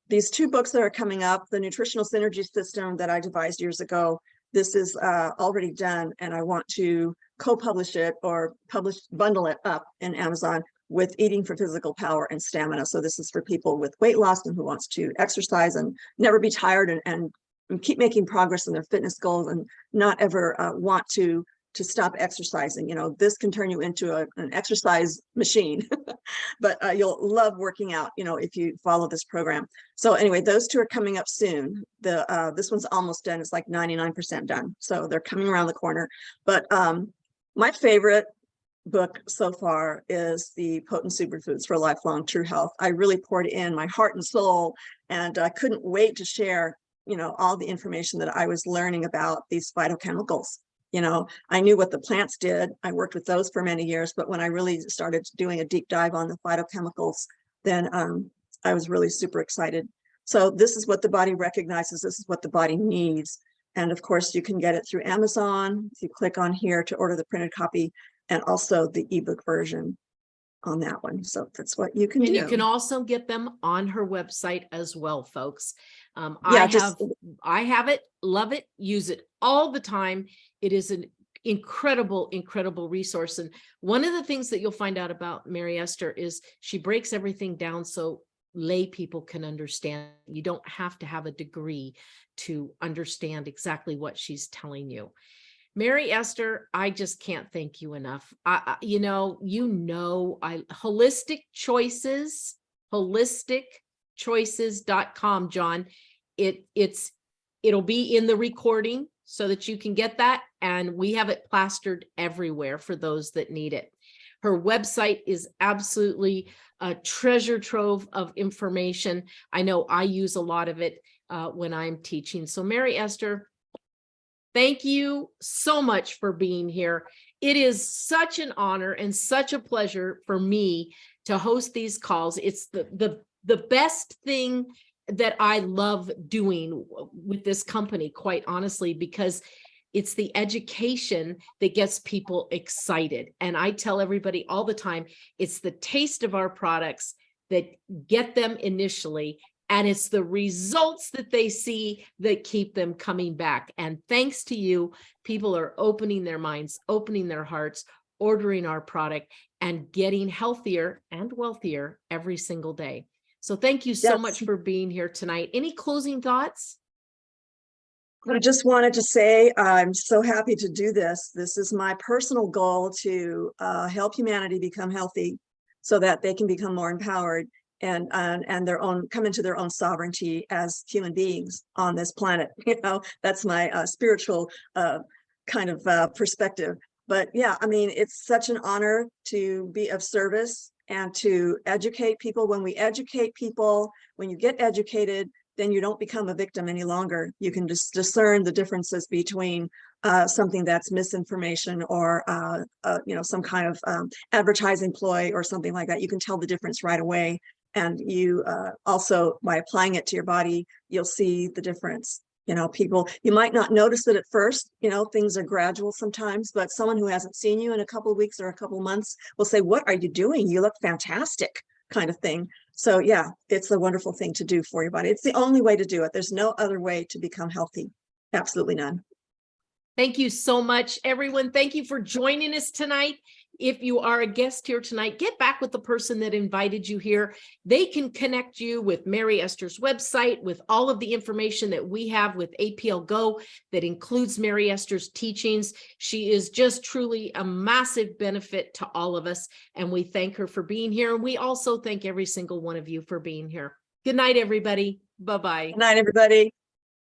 these two books that are coming up, the Nutritional Synergy System that I devised years ago, this is already done, and I want to co-publish it or bundle it up in Amazon with Eating for Physical Power and Stamina. So this is for people with weight loss and who wants to exercise and never be tired and keep making progress in their fitness goals and not ever want to stop exercising. This can turn you into an exercise machine, but you'll love working out, if you follow this program. So anyway, those two are coming up soon. This one's almost done. It's like 99% done. So they're coming around the corner. But my favorite book so far is the Potent Superfoods for Lifelong True Health. I really poured in my heart and soul, and I couldn't wait to share, all the information that I was learning about these phytochemicals. I knew what the plants did. I worked with those for many years, but when I really started doing a deep dive on the phytochemicals, then I was really super excited. So this is what the body recognizes. This is what the body needs. And of course, you can get it through Amazon. If you click on here to order the printed copy, and also the ebook version on that one. So that's what you can do.
And you can also get them on her website as well, folks.
Yeah,
I have it, love it, use it all the time. It is an incredible, incredible resource. And one of the things that you'll find out about Mary Esther is she breaks everything down so lay people can understand. You don't have to have a degree to understand exactly what she's telling you. Mary Esther, I just can't thank you enough. Holistic Choices, holisticchoices.com, John. It'll be in the recording so that you can get that. And we have it plastered everywhere for those that need it. Her website is absolutely a treasure trove of information. I know I use a lot of it when I'm teaching. So Mary Esther, thank you so much for being here. It is such an honor and such a pleasure for me to host these calls. It's the best thing that I love doing with this company, quite honestly, because it's the education that gets people excited. And I tell everybody all the time, it's the taste of our products that get them initially, and it's the results that they see that keep them coming back. And thanks to you, people are opening their minds, opening their hearts, ordering our product, and getting healthier and wealthier every single day. So thank you so much for being here tonight. Any closing thoughts?
I just wanted to say I'm so happy to do this. This is my personal goal to help humanity become healthy so that they can become more empowered and come into their own sovereignty as human beings on this planet. That's my spiritual kind of perspective. But yeah, I mean, it's such an honor to be of service and to educate people. When we educate people, when you get educated, then you don't become a victim any longer. You can just discern the differences between something that's misinformation or some kind of advertising ploy or something like that. You can tell the difference right away. And you also, by applying it to your body, you'll see the difference. You know, people, you might not notice it at first, you know, things are gradual sometimes, but someone who hasn't seen you in a couple of weeks or a couple of months will say, what are you doing? You look fantastic, kind of thing. So yeah, it's a wonderful thing to do for your body. It's the only way to do it. There's no other way to become healthy. Absolutely none.
Thank you so much, everyone. Thank you for joining us tonight. If you are a guest here tonight, get back with the person that invited you here. They can connect you with Mary Esther's website, with all of the information that we have with APLGo that includes Mary Esther's teachings. She is just truly a massive benefit to all of us, and we thank her for being here. And we also thank every single one of you for being here. Good night, everybody. Bye-bye.
Good night, everybody.